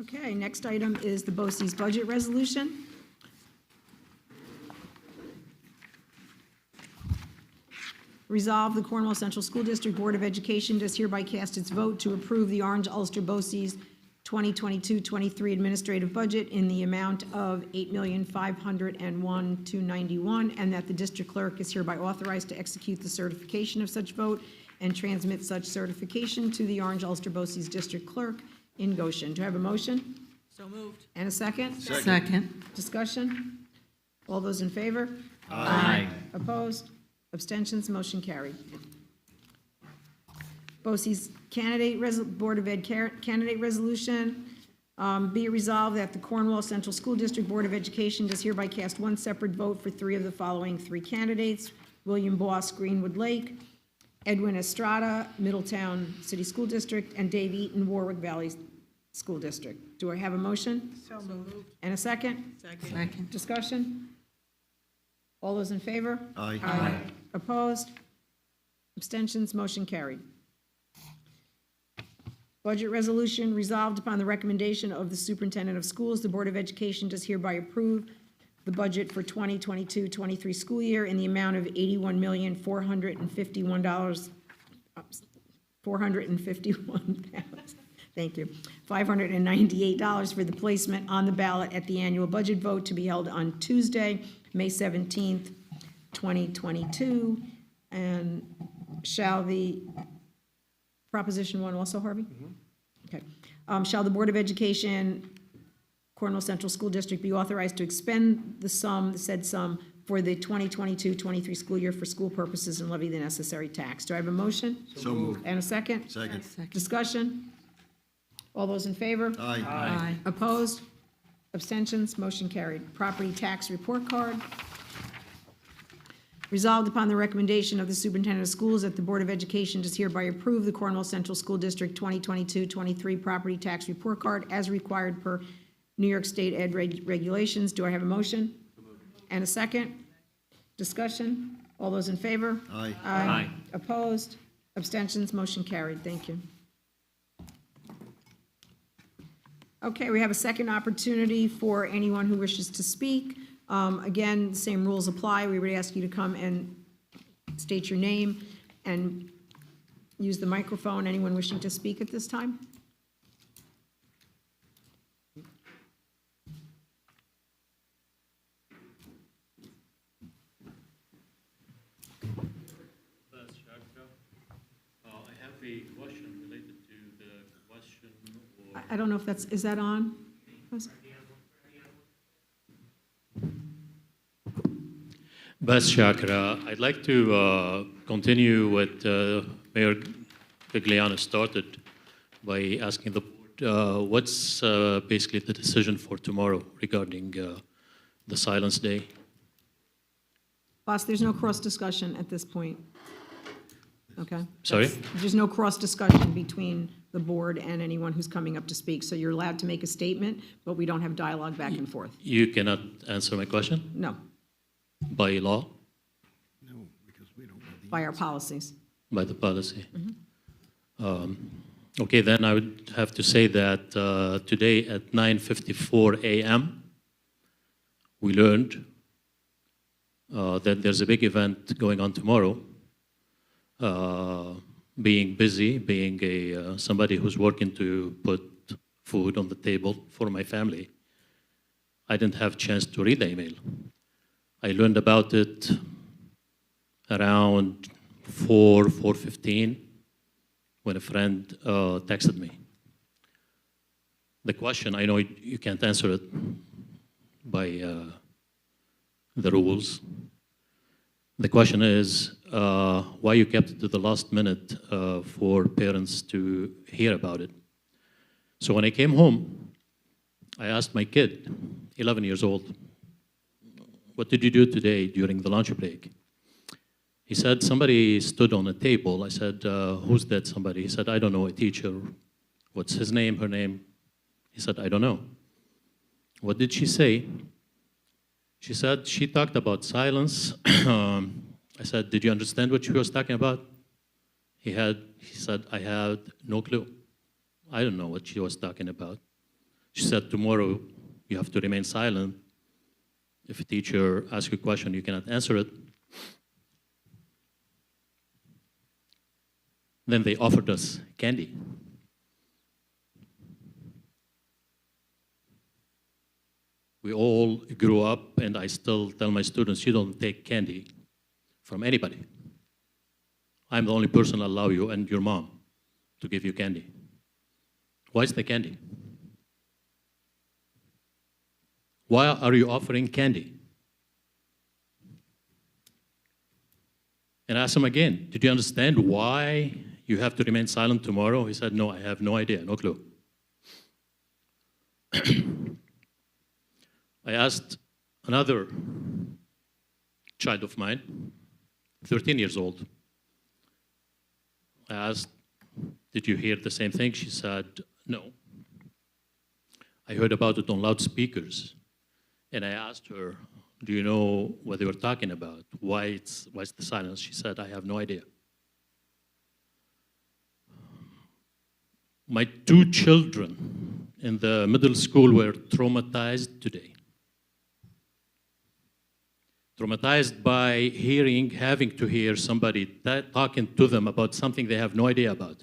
Okay, next item is the BOCES budget resolution. Resolve, the Cornwall Central School District Board of Education does hereby cast its vote to approve the Orange Ulster BOCES 2022-23 administrative budget in the amount of $8,501,291, and that the district clerk is hereby authorized to execute the certification of such vote and transmit such certification to the Orange Ulster BOCES district clerk in Goshen. Do I have a motion? So moved. And a second? Second. Discussion? All those in favor? Aye. Opposed? Abstentions? Motion carried. BOCES Board of Ed candidate resolution. Be it resolved that the Cornwall Central School District Board of Education does hereby cast one separate vote for 3 of the following 3 candidates: William Boss, Greenwood Lake; Edwin Estrada, Middletown City School District; and Dave Eaton, Warwick Valley School District. Do I have a motion? So moved. And a second? Second. Discussion? All those in favor? Aye. Opposed? Abstentions? Motion carried. Budget resolution, resolved upon the recommendation of the superintendent of schools, the Board of Education does hereby approve the budget for 2022-23 school year in the amount of $81,451, thank you, $598 for the placement on the ballot at the annual budget vote to be held on Tuesday, May 17th, 2022. And shall the, Proposition 1 also, Harvey? Okay. Shall the Board of Education, Cornwall Central School District, be authorized to expend the said sum, for the 2022-23 school year for school purposes and levy the necessary tax? Do I have a motion? So moved. And a second? Second. Discussion? All those in favor? Aye. Opposed? Abstentions? Motion carried. Property tax report card. Resolved upon the recommendation of the superintendent of schools that the Board of Education does hereby approve the Cornwall Central School District 2022-23 property tax report card as required per New York State Ed regulations. Do I have a motion? And a second? Discussion? All those in favor? Aye. Aye. Opposed? Abstentions? Motion carried. Thank you. Okay, we have a second opportunity for anyone who wishes to speak. Again, the same rules apply. We would ask you to come and state your name and use the microphone. Anyone wishing to speak at this time? I have a question related to the question or... I don't know if is that on? Bas Chakra, I'd like to continue what Mayor Vigliano started by asking the board, what's basically the decision for tomorrow regarding the Silence Day? Boss, there's no cross discussion at this point. Okay? Sorry? There's no cross discussion between the board and anyone who's coming up to speak. So you're allowed to make a statement, but we don't have dialogue back and forth. You cannot answer my question? No, By law? by our policies. By the policy? Okay, then I would have to say that today at 9:54 a.m., we learned that there's a big event going on tomorrow. Being busy, being somebody who's working to put food on the table for my family, I didn't have a chance to read the email. I learned about it around 4:15 when a friend texted me. The question, I know you can't answer it by the rules. The question is why you kept it to the last minute for parents to hear about it. So when I came home, I asked my kid, 11 years old, what did you do today during the lunch break? He said, somebody stood on a table. I said, who's that somebody? He said, I don't know, a teacher. What's his name, her name? He said, I don't know. What did she say? She said, she talked about silence. I said, did you understand what she was talking about? He said, I had no clue. I don't know what she was talking about. She said, tomorrow you have to remain silent. If a teacher asks you a question, you cannot answer it. Then they offered us candy. We all grew up, and I still tell my students, you don't take candy from anybody. I'm the only person that allow you and your mom to give you candy. Why is the candy? Why are you offering candy? And I asked him again, did you understand why you have to remain silent tomorrow? He said, no, I have no idea, no clue. I asked another child of mine, 13 years old. I asked, did you hear the same thing? She said, no. I heard about it on loudspeakers. And I asked her, Do you know what they were talking about? Why it's the silence? She said, I have no idea. My 2 children in the middle school were traumatized today. Traumatized by having to hear somebody talking to them about something they have no idea about.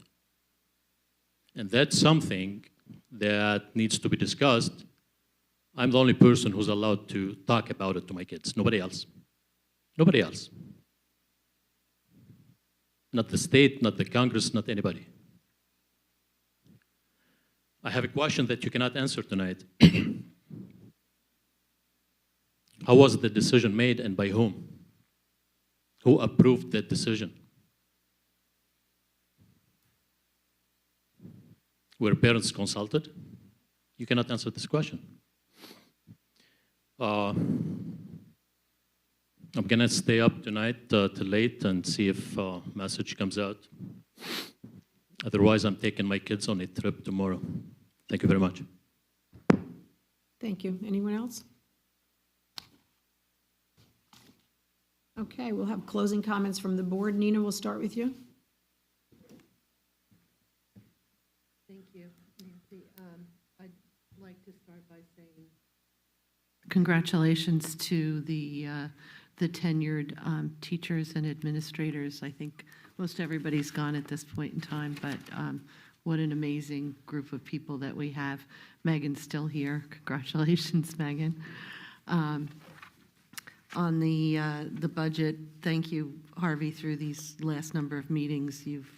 And that's something that needs to be discussed. I'm the only person who's allowed to talk about it to my kids, nobody else. Nobody else. Not the state, not the Congress, not anybody. I have a question that you cannot answer tonight. How was the decision made and by whom? Who approved that decision? Were parents consulted? You cannot answer this question. I'm gonna stay up tonight till late and see if message comes out. Otherwise, I'm taking my kids on a trip tomorrow. Thank you very much. Thank you. Anyone else? Okay, we'll have closing comments from the board. Nina, we'll start with you. Thank you, Nancy. I'd like to start by saying congratulations to the tenured teachers and administrators. I think most everybody's gone at this point in time, but what an amazing group of people that we have. Megan's still here. Congratulations, Megan. On the budget, thank you, Harvey, through these last number of meetings. You've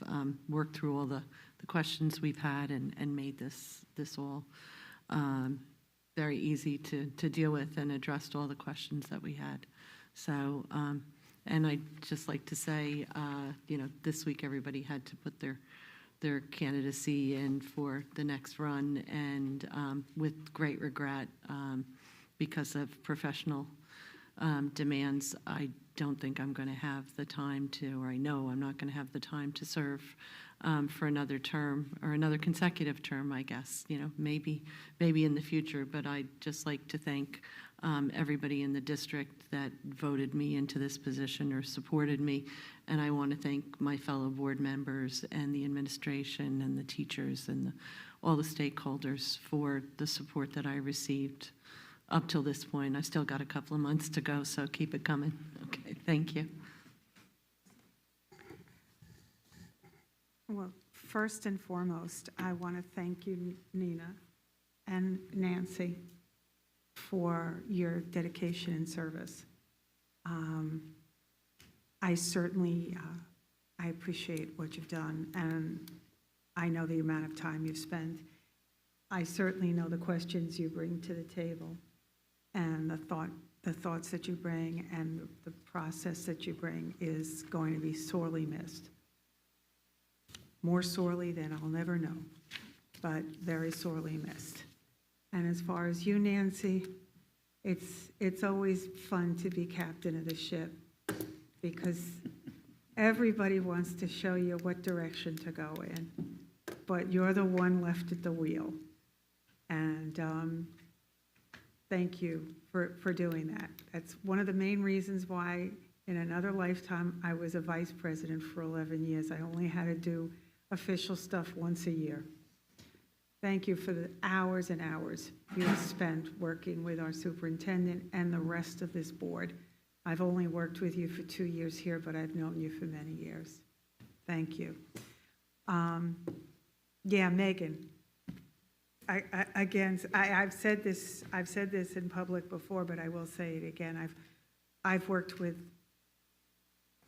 worked through all the questions we've had and made this all very easy to deal with and addressed all the questions that we had. So, and I'd just like to say, this week everybody had to put their candidacy in for the next run, and with great regret, because of professional demands, I don't think I'm going to have the time to, or I know I'm not going to have the time to serve for another term or another consecutive term, I guess, maybe in the future. But I'd just like to thank everybody in the district that voted me into this position or supported me. And I want to thank my fellow board members and the administration and the teachers and all the stakeholders for the support that I received up till this point. I've still got a couple of months to go, so keep it coming. Okay, thank you. Well, first and foremost, I want to thank you, Nina and Nancy, for your dedication and service. I certainly, I appreciate what you've done, and I know the amount of time you've spent. I certainly know the questions you bring to the table, and the thoughts that you bring, and the process that you bring is going to be sorely missed. More sorely than I'll never know, but very sorely missed. And as far as you, Nancy, it's always fun to be captain of the ship, because everybody wants to show you what direction to go in, but you're the one left at the wheel. And thank you for doing that. That's one of the main reasons why in another lifetime I was a vice president for 11 years. I only had to do official stuff once a year. Thank you for the hours and hours you have spent working with our superintendent and the rest of this board. I've only worked with you for 2 years here, but I've known you for many years. Thank you. Yeah, Megan. I've said this in public before, but I will say it again. I've worked with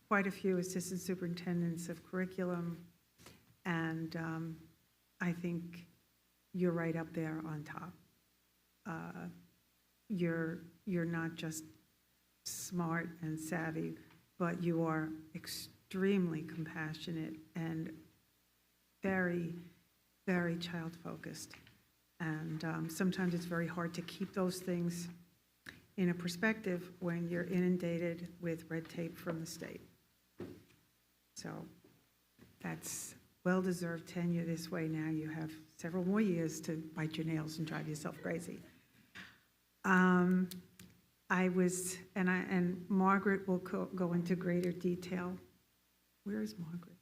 quite a few assistant superintendents of curriculum, and I think you're right up there on top. You're not just smart and savvy, but you are extremely compassionate and very, very child-focused. And sometimes it's very hard to keep those things in a perspective when you're inundated with red tape from the state. So that's well-deserved tenure this way. Now you have several more years to bite your nails and drive yourself crazy. I I was, and Margaret will go into greater detail. Where is Margaret?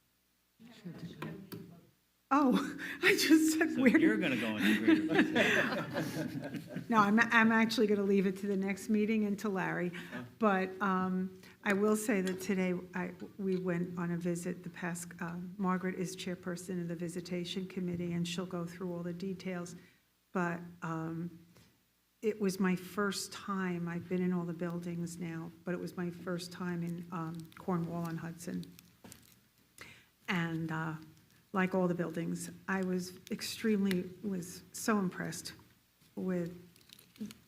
Oh, I just said, where? You're going to go into greater detail. No, I'm actually going to leave it to the next meeting and to Larry. But I will say that today, we went on a visit, Margaret is chairperson of the visitation committee, and she'll go through all the details. But it was my first time, I've been in all the buildings now, but it was my first time in Cornwall-on-Hudson. And like all the buildings, I was so impressed with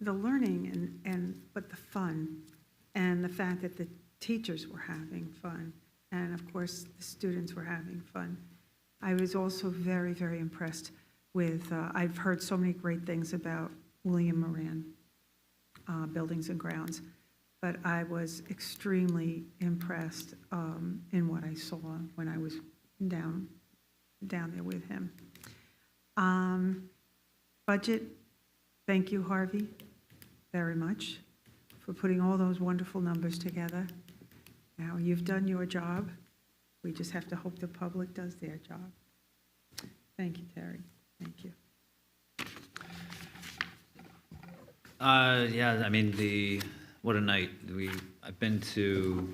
the learning but the fun, and the fact that the teachers were having fun, and of course the students were having fun. I was also very, very impressed with, I've heard so many great things about William Moran Buildings and Grounds, but I was extremely impressed in what I saw when I was down there with him. Budget, thank you, Harvey, very much for putting all those wonderful numbers together. Now, you've done your job. We just have to hope the public does their job. Thank you, Terry. Thank you. Yeah, I mean, what a night. I've been to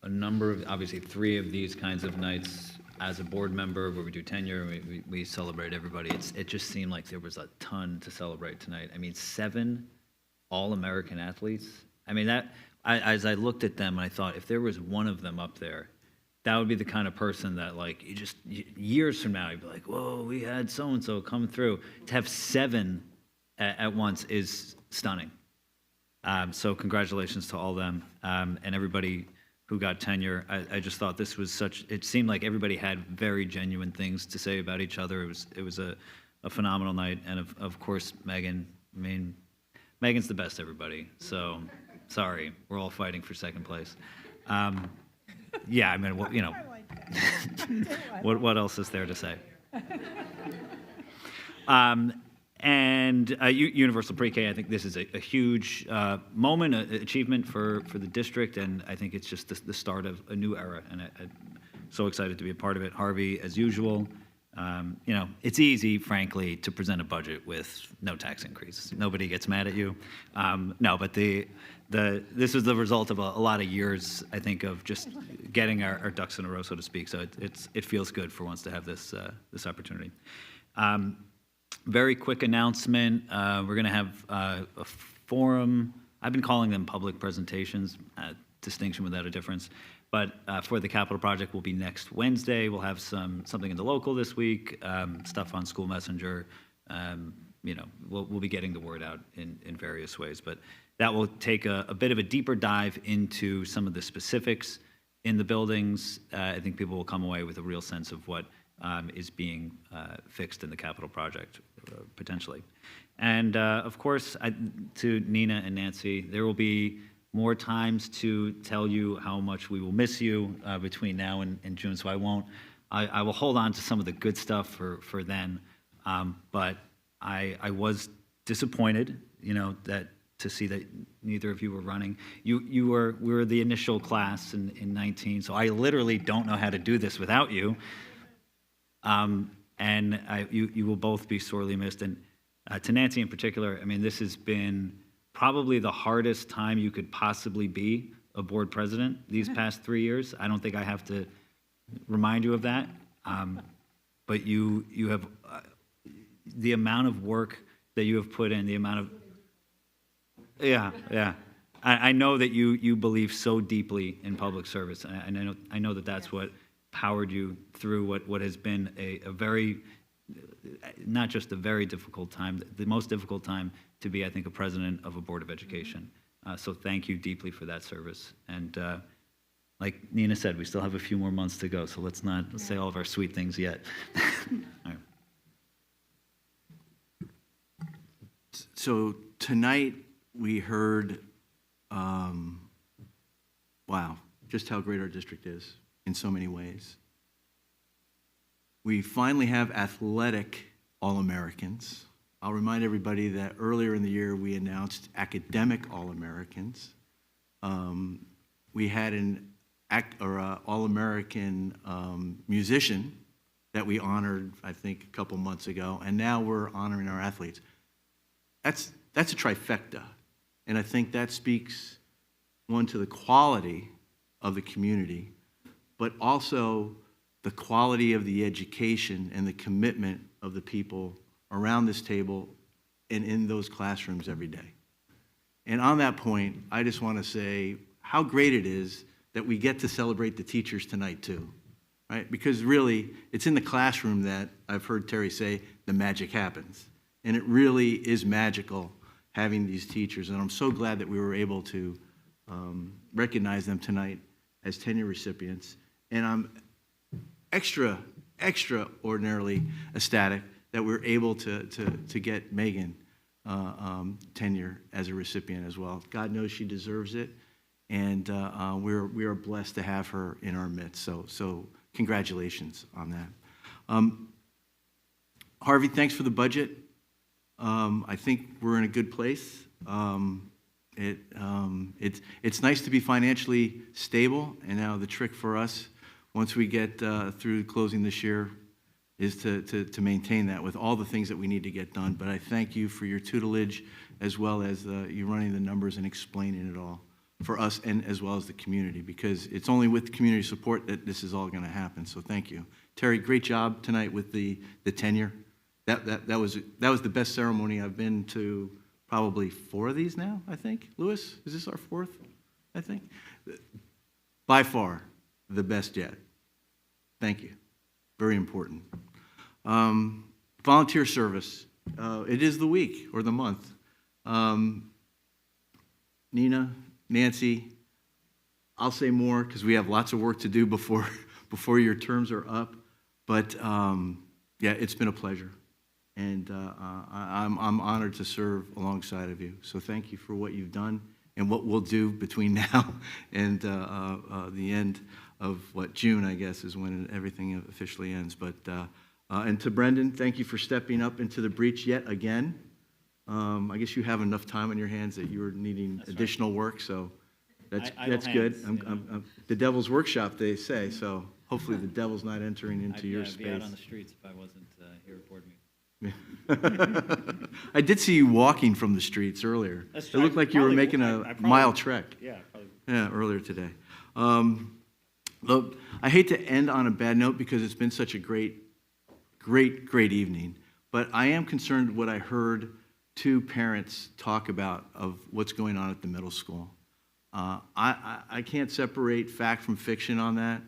a number of, obviously 3 of these kinds of nights as a board member where we do tenure, we celebrate everybody. It just seemed like there was a ton to celebrate tonight. I mean, 7 All-American athletes. I mean, as I looked at them, I thought if there was one of them up there, that would be the kind of person that, like, years from now, you'd be like, whoa, we had so-and-so come through. To have 7 at once is stunning. So congratulations to all them and everybody who got tenure. I just thought this was it seemed like everybody had very genuine things to say about each other. It was a phenomenal night. And of course, Megan, I mean, Megan's the best, everybody. So sorry, we're all fighting for second place. Yeah, I mean, you know, what else is there to say? And Universal Pre-K, I think this is a huge moment, achievement for the district, and I think it's just the start of a new era, and I'm so excited to be a part of it. Harvey, as usual, you know, it's easy, frankly, to present a budget with no tax increase. Nobody gets mad at you. No, but this is the result of a lot of years, I think, of just getting our ducks in a row, so to speak. So it feels good for once to have this opportunity. Very quick announcement. We're going to have a forum. I've been calling them public presentations, distinction without a difference. But for the capital project will be next Wednesday. We'll have something in the local this week, stuff on School Messenger. You know, we'll be getting the word out in various ways. But that will take a bit of a deeper dive into some of the specifics in the buildings. I think people will come away with a real sense of what is being fixed in the capital project, potentially. And of course, to Nina and Nancy, there will be more times to tell you how much we will miss you between now and June, so I will hold on to some of the good stuff for then. But I was disappointed, you know, to see that neither of you were running. We were the initial class in 19, so I literally don't know how to do this without you. And you will both be sorely missed. And to Nancy in particular, I mean, this has been probably the hardest time you could possibly be a board president these past 3 years. I don't think I have to remind you of that. But you have the amount of work that you have put in, the amount of, yeah. I know that you believe so deeply in public service, and I know that that's what powered you through what has been a very, not just a very difficult time, the most difficult time to be, I think, a president of a board of education. So thank you deeply for that service. And like Nina said, we still have a few more months to go, so let's not say all of our sweet things yet. All right. So tonight we heard, wow, just how great our district is in so many ways. We finally have athletic All-Americans. I'll remind everybody that earlier in the year, we announced academic All-Americans. We had an All-American musician that we honored, I think, a couple months ago, and now we're honoring our athletes. That's a trifecta, and I think that speaks, one, to the quality of the community, but also the quality of the education and the commitment of the people around this table and in those classrooms every day. And on that point, I just want to say how great it is that we get to celebrate the teachers tonight too, right? Because really, it's in the classroom that I've heard Terry say the magic happens. And it really is magical having these teachers. And I'm so glad that we were able to recognize them tonight as tenure recipients. And I'm extraordinarily ecstatic that we're able to get Megan tenure as a recipient as well. God knows she deserves it, and we are blessed to have her in our midst. So congratulations on that. Harvey, thanks for the budget. I think we're in a good place. It's nice to be financially stable, and now the trick for us, once we get through closing this year, is to maintain that with all the things that we need to get done. But I thank you for your tutelage, as well as you running the numbers and explaining it all for us, and as well as the community, because it's only with community support that this is all going to happen. So thank you. Terry, great job tonight with the tenure. That was the best ceremony I've been to. Probably 4 of these now, I think. Louis, is this our 4th, I think? By far, the best yet. Thank you. Very important. Volunteer service. It is the week or the month. Nina, Nancy, I'll say more because we have lots of work to do before your terms are up. But yeah, it's been a pleasure. And I'm honored to serve alongside of you. So thank you for what you've done and what we'll do between now and the end of June, I guess, is when everything officially ends. But and to Brendan, thank you for stepping up into the breach yet again. I guess you have enough time on your hands that you were needing additional work, so that's good. The devil's workshop, they say. So hopefully the devil's not entering into your space. I'd be out on the streets if I wasn't here at board meeting. I did see you walking from the streets earlier. It looked like you were making a mile trek. Yeah, probably. Yeah, earlier today. Look, I hate to end on a bad note because it's been such a great evening. But I am concerned what I heard 2 parents talk about of what's going on at the middle school. I can't separate fact from fiction on that.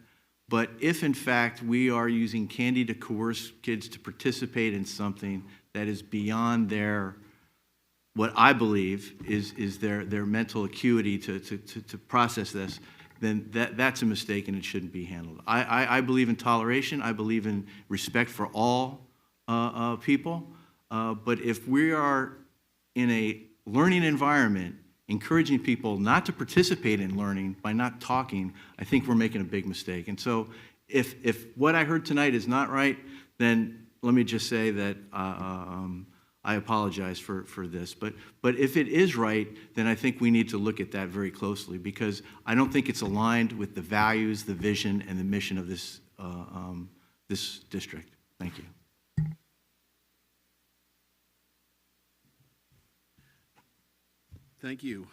But if, in fact, we are using candy to coerce kids to participate in something that is beyond what I believe is their mental acuity to process this, then that's a mistake and it shouldn't be handled. I believe in toleration. I believe in respect for all people. But if we are in a learning environment encouraging people not to participate in learning by not talking, I think we're making a big mistake. And so if what I heard tonight is not right, then let me just say that I apologize for this. But if it is right, then I think we need to look at that very closely, because I don't think it's aligned with the values, the vision, and the mission of this district. Thank you. Thank you.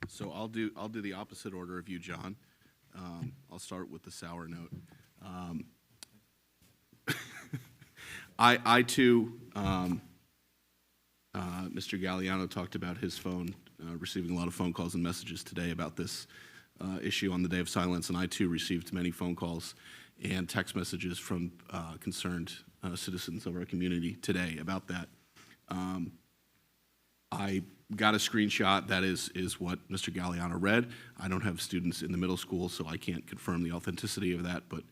So I'll do the opposite order of you, John. I'll start with the sour note. I too, Mr. Galliano talked about his phone, receiving a lot of phone calls and messages today about this issue on the Day of Silence, and I too received many phone calls and text messages from concerned citizens of our community today about that. I got a screenshot that is what Mr. Galliano read. I don't have students in the middle school, so I can't confirm the authenticity of that, but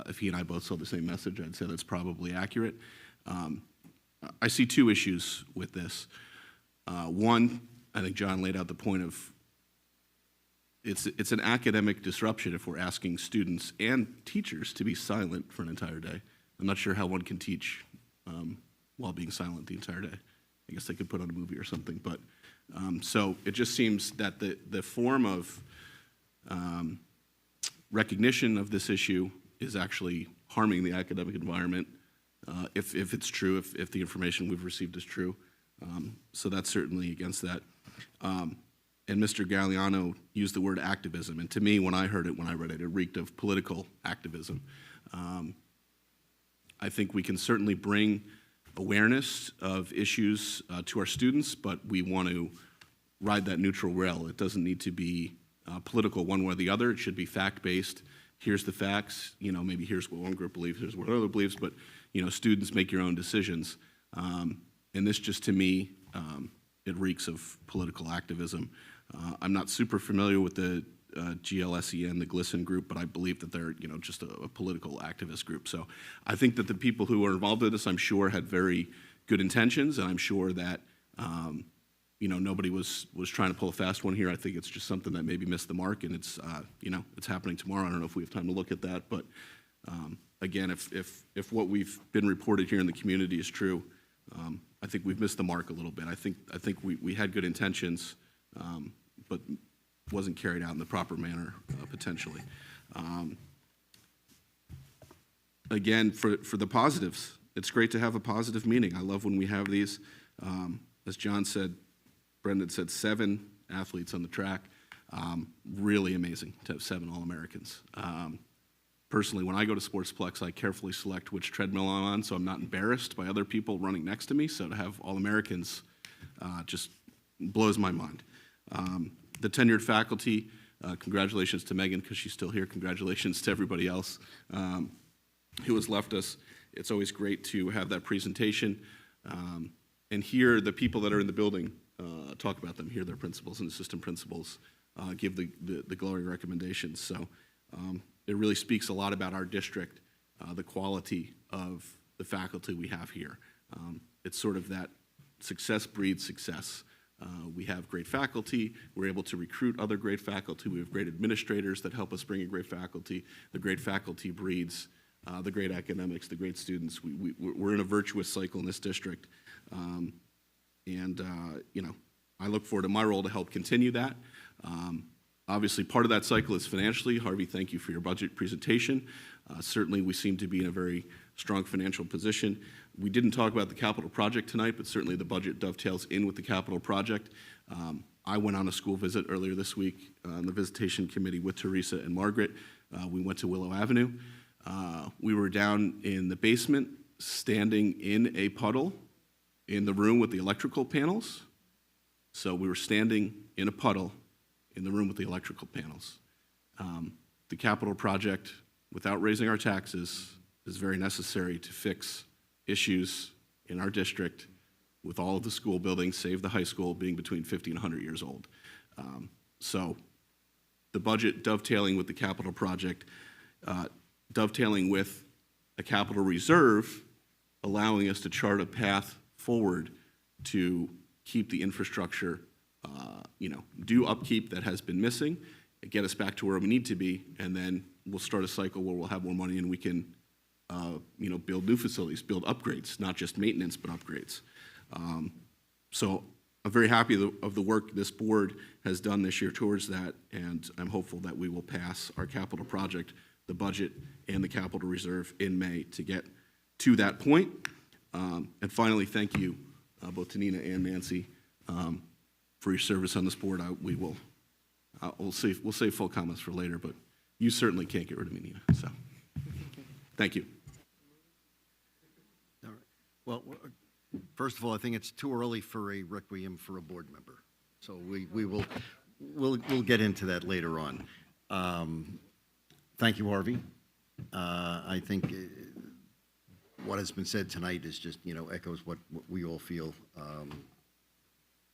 if he and I both saw the same message, I'd say that's probably accurate. I see 2 issues with this. One, I think John laid out the point of it's an academic disruption if we're asking students and teachers to be silent for an entire day. I'm not sure how one can teach while being silent the entire day. I guess they could put on a movie or something, but so it just seems that the form of recognition of this issue is actually harming the academic environment, if it's true, if the information we've received is true. So that's certainly against that. And Mr. Galliano used the word activism, and to me, when I heard it, when I read it, it reeked of political activism. I think we can certainly bring awareness of issues to our students, but we want to ride that neutral rail. It doesn't need to be political one way or the other. It should be fact-based. Here's the facts. You know, maybe here's what one group believes, here's what another believes, but you know, students make your own decisions. And this just, to me, it reeks of political activism. I'm not super familiar with the GLSEN, the GLSEN group, but I believe that they're, you know, just a political activist group. So I think that the people who are involved in this, I'm sure, had very good intentions, and I'm sure that, you know, nobody was trying to pull a fast one here. I think it's just something that maybe missed the mark, and it's, you know, it's happening tomorrow. I don't know if we have time to look at that, but again, if what we've been reported here in the community is true, I think we've missed the mark a little bit. I think we had good intentions, but wasn't carried out in the proper manner, potentially. Again, for the positives, it's great to have a positive meeting. I love when we have these. As John said, Brendan said, 7 athletes on the track. Really amazing to have 7 All-Americans. Personally, when I go to Sportsplex, I carefully select which treadmill I'm on so I'm not embarrassed by other people running next to me. So to have All-Americans just blows my mind. The tenured faculty, congratulations to Megan because she's still here. Congratulations to everybody else who has left us. It's always great to have that presentation and hear the people that are in the building talk about them, hear their principals and assistant principals give the glowing recommendations. So it really speaks a lot about our district, the quality of the faculty we have here. It's sort of that success breeds success. We have great faculty. We're able to recruit other great faculty. We have great administrators that help us bring in great faculty. The great faculty breeds the great academics, the great students. We're in a virtuous cycle in this district. You know, I look forward to my role to help continue that. Obviously, part of that cycle is financially. Harvey, thank you for your budget presentation. Certainly, we seem to be in a very strong financial position. We didn't talk about the capital project tonight, but certainly the budget dovetails in with the capital project. I went on a school visit earlier this week on the visitation committee with Teresa and Margaret. We went to Willow Avenue. We were down in the basement, standing in a puddle in the room with the electrical panels. So we were standing in a puddle in the room with the electrical panels. The capital project, without raising our taxes, is very necessary to fix issues in our district with all of the school buildings, save the high school, being between 50 and 100 years old. So the budget dovetailing with the capital project, dovetailing with a capital reserve, allowing us to chart a path forward to keep the infrastructure, you know, do upkeep that has been missing, get us back to where we need to be, and then we'll start a cycle where we'll have more money and we can, you know, build new facilities, build upgrades, not just maintenance, but upgrades. So I'm very happy of the work this board has done this year towards that, and I'm hopeful that we will pass our capital project, the budget, and the capital reserve in May to get to that point. And finally, thank you, both to Nina and Nancy, for your service on this board. We'll save full comments for later, but you certainly can't get rid of me, Nina. So, thank you. All right. Well, first of all, I think it's too early for a requiem for a board member. So we'll get into that later on. Thank you, Harvey. I think what has been said tonight is just, you know, echoes what we all feel.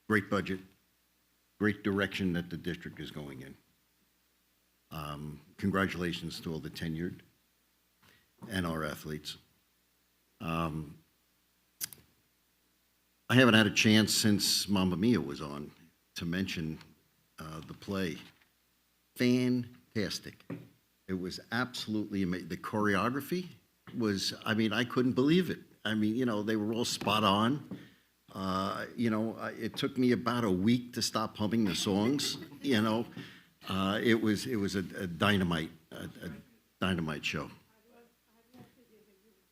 Great budget, great direction that the district is going in. Congratulations to all the tenured and our athletes. I haven't had a chance since Mamma Mia was on to mention the play. Fantastic. It was absolutely amazing. The choreography was, I mean, I couldn't believe it. I mean, they were all spot on. It took me about a week to stop humming the songs. It was a dynamite show.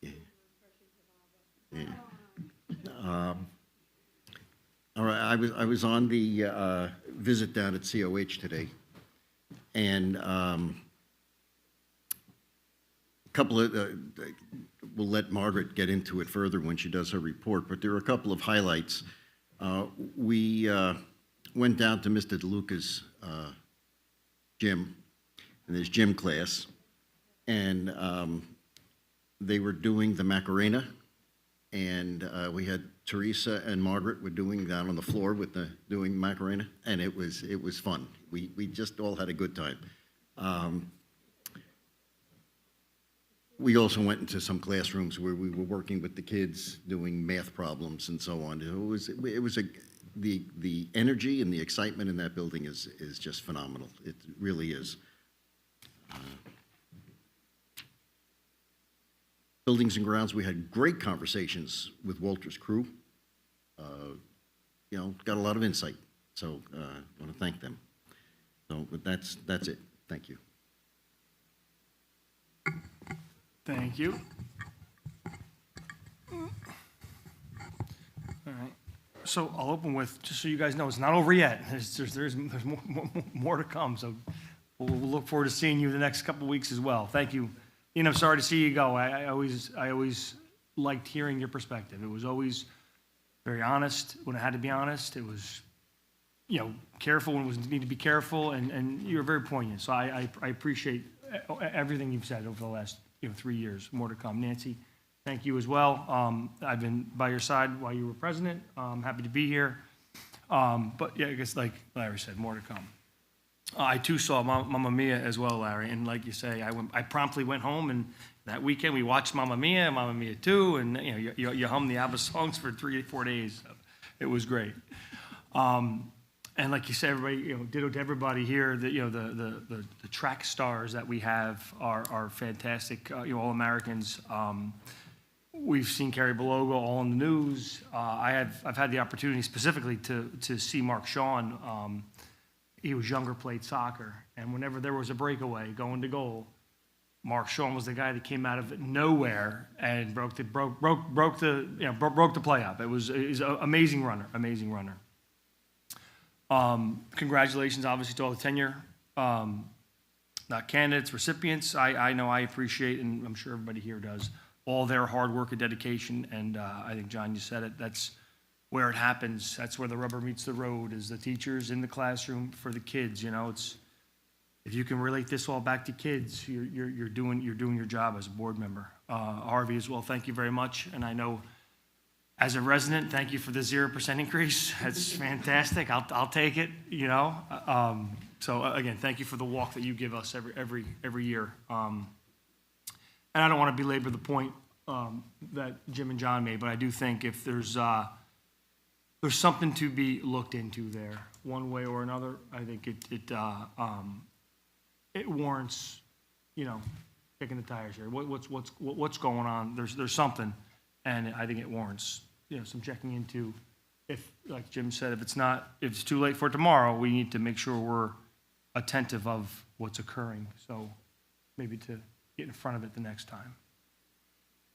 Yeah. Yeah. All right, I was on the visit down at COH today, and a couple of we'll let Margaret get into it further when she does her report, but there are a couple of highlights. We went down to Mr. DeLuca's gym, in his gym class, and they were doing the Macarena, and we had Teresa and Margaret were doing that on the floor with doing Macarena, and it was fun. We just all had a good time. We also went into some classrooms where we were working with the kids doing math problems and so on. The energy and the excitement in that building is just phenomenal. It really is. Buildings and grounds, we had great conversations with Walter's crew. Got a lot of insight. So I want to thank them. So but that's it. Thank you. Thank you. All right. So I'll open with, just so you guys know, it's not over yet. There's more to come. So we'll look forward to seeing you the next couple of weeks as well. Thank you. Sorry to see you go. I always liked hearing your perspective. It was always very honest when it had to be honest. It was, careful when it was need to be careful, and you were very poignant. So I appreciate everything you've said over the last 3 years. More to come. Nancy, thank you as well. I've been by your side while you were president. I'm happy to be here. But yeah, I guess like Larry said, more to come. I too saw Mamma Mia as well, Larry, and like you say, I promptly went home, and that weekend we watched Mamma Mia 2, and you hum the ABBA songs for 3 to 4 days. So it was great. And like you said, everybody, ditto to everybody here. The track stars that we have are fantastic. All Americans. We've seen Kerry Belogo all in the news. I've had the opportunity specifically to see Mark Shawn. He was younger, played soccer, and whenever there was a breakaway going to goal, Mark Shawn was the guy that came out of nowhere and broke the play up. He's an amazing runner. Congratulations, obviously, to all the tenure candidates, recipients. I know I appreciate, and I'm sure everybody here does, all their hard work and dedication. And I think, John, you said it. That's where it happens. That's where the rubber meets the road, is the teachers in the classroom for the kids. It's, if you can relate this all back to kids, you're doing your job as a board member. Harvey as well, thank you very much. And I know, as a resident, thank you for the 0% increase. That's fantastic. I'll take it. So again, thank you for the walk that you give us every year. And I don't want to belabor the point that Jim and John made, but I do think if there's something to be looked into there, one way or another, I think it warrants, kicking the tires here. What's going on? There's something, and I think it warrants some checking into. If, like Jim said, if it's too late for tomorrow, we need to make sure we're attentive of what's occurring. So maybe to get in front of it the next time.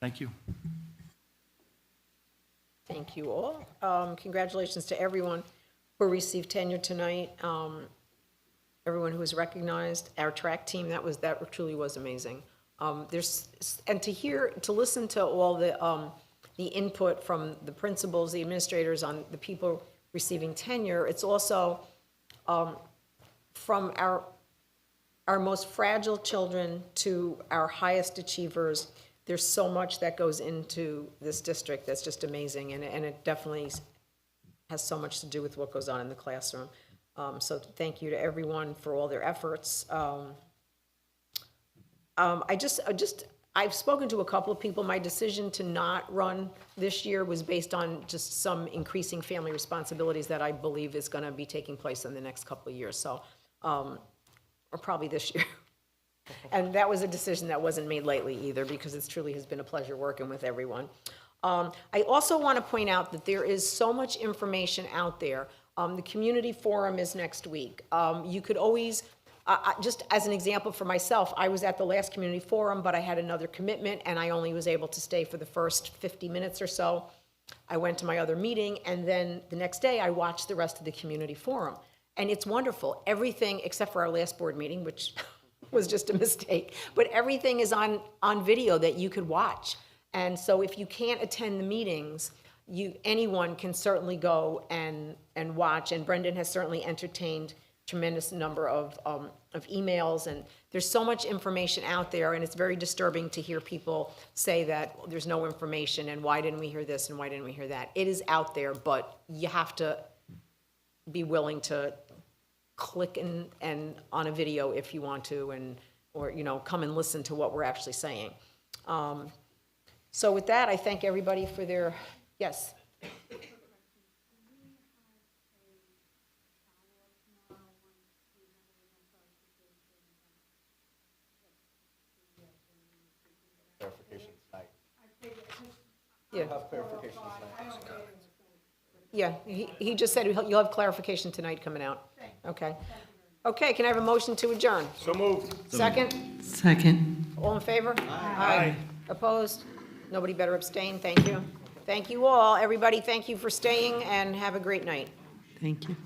Thank you. Thank you all. Congratulations to everyone who received tenure tonight. Everyone who was recognized. Our track team, that truly was amazing. And to listen to all the input from the principals, the administrators, on the people receiving tenure. It's also from our most fragile children to our highest achievers. There's so much that goes into this district that's just amazing, and it definitely has so much to do with what goes on in the classroom. So thank you to everyone for all their efforts. I've spoken to a couple of people. My decision to not run this year was based on just some increasing family responsibilities that I believe is going to be taking place in the next couple of years. So, or probably this year. And that was a decision that wasn't made lightly either, because it truly has been a pleasure working with everyone. I also want to point out that there is so much information out there. The community forum is next week. You could always, just as an example for myself, I was at the last community forum, but I had another commitment, and I only was able to stay for the first 50 minutes or so. I went to my other meeting, and then the next day, I watched the rest of the community forum. And it's wonderful. Everything, except for our last board meeting, which was just a mistake, but everything is on video that you could watch. And so if you can't attend the meetings, anyone can certainly go and watch. And Brendan has certainly entertained tremendous number of emails, and there's so much information out there, and it's very disturbing to hear people say that there's no information, and why didn't we hear this, and why didn't we hear that? It is out there, but you have to be willing to click and on a video if you want to, or come and listen to what we're actually saying. So with that, I thank everybody for their, yes. Yeah. Yeah, he just said you'll have clarification tonight coming out. Okay. Okay, can I have a motion to adjourn? So moved. Second? Second. All in favor? Aye. Opposed? Nobody better abstain, thank you. Thank you all, everybody, thank you for staying, and have a great night. Thank you.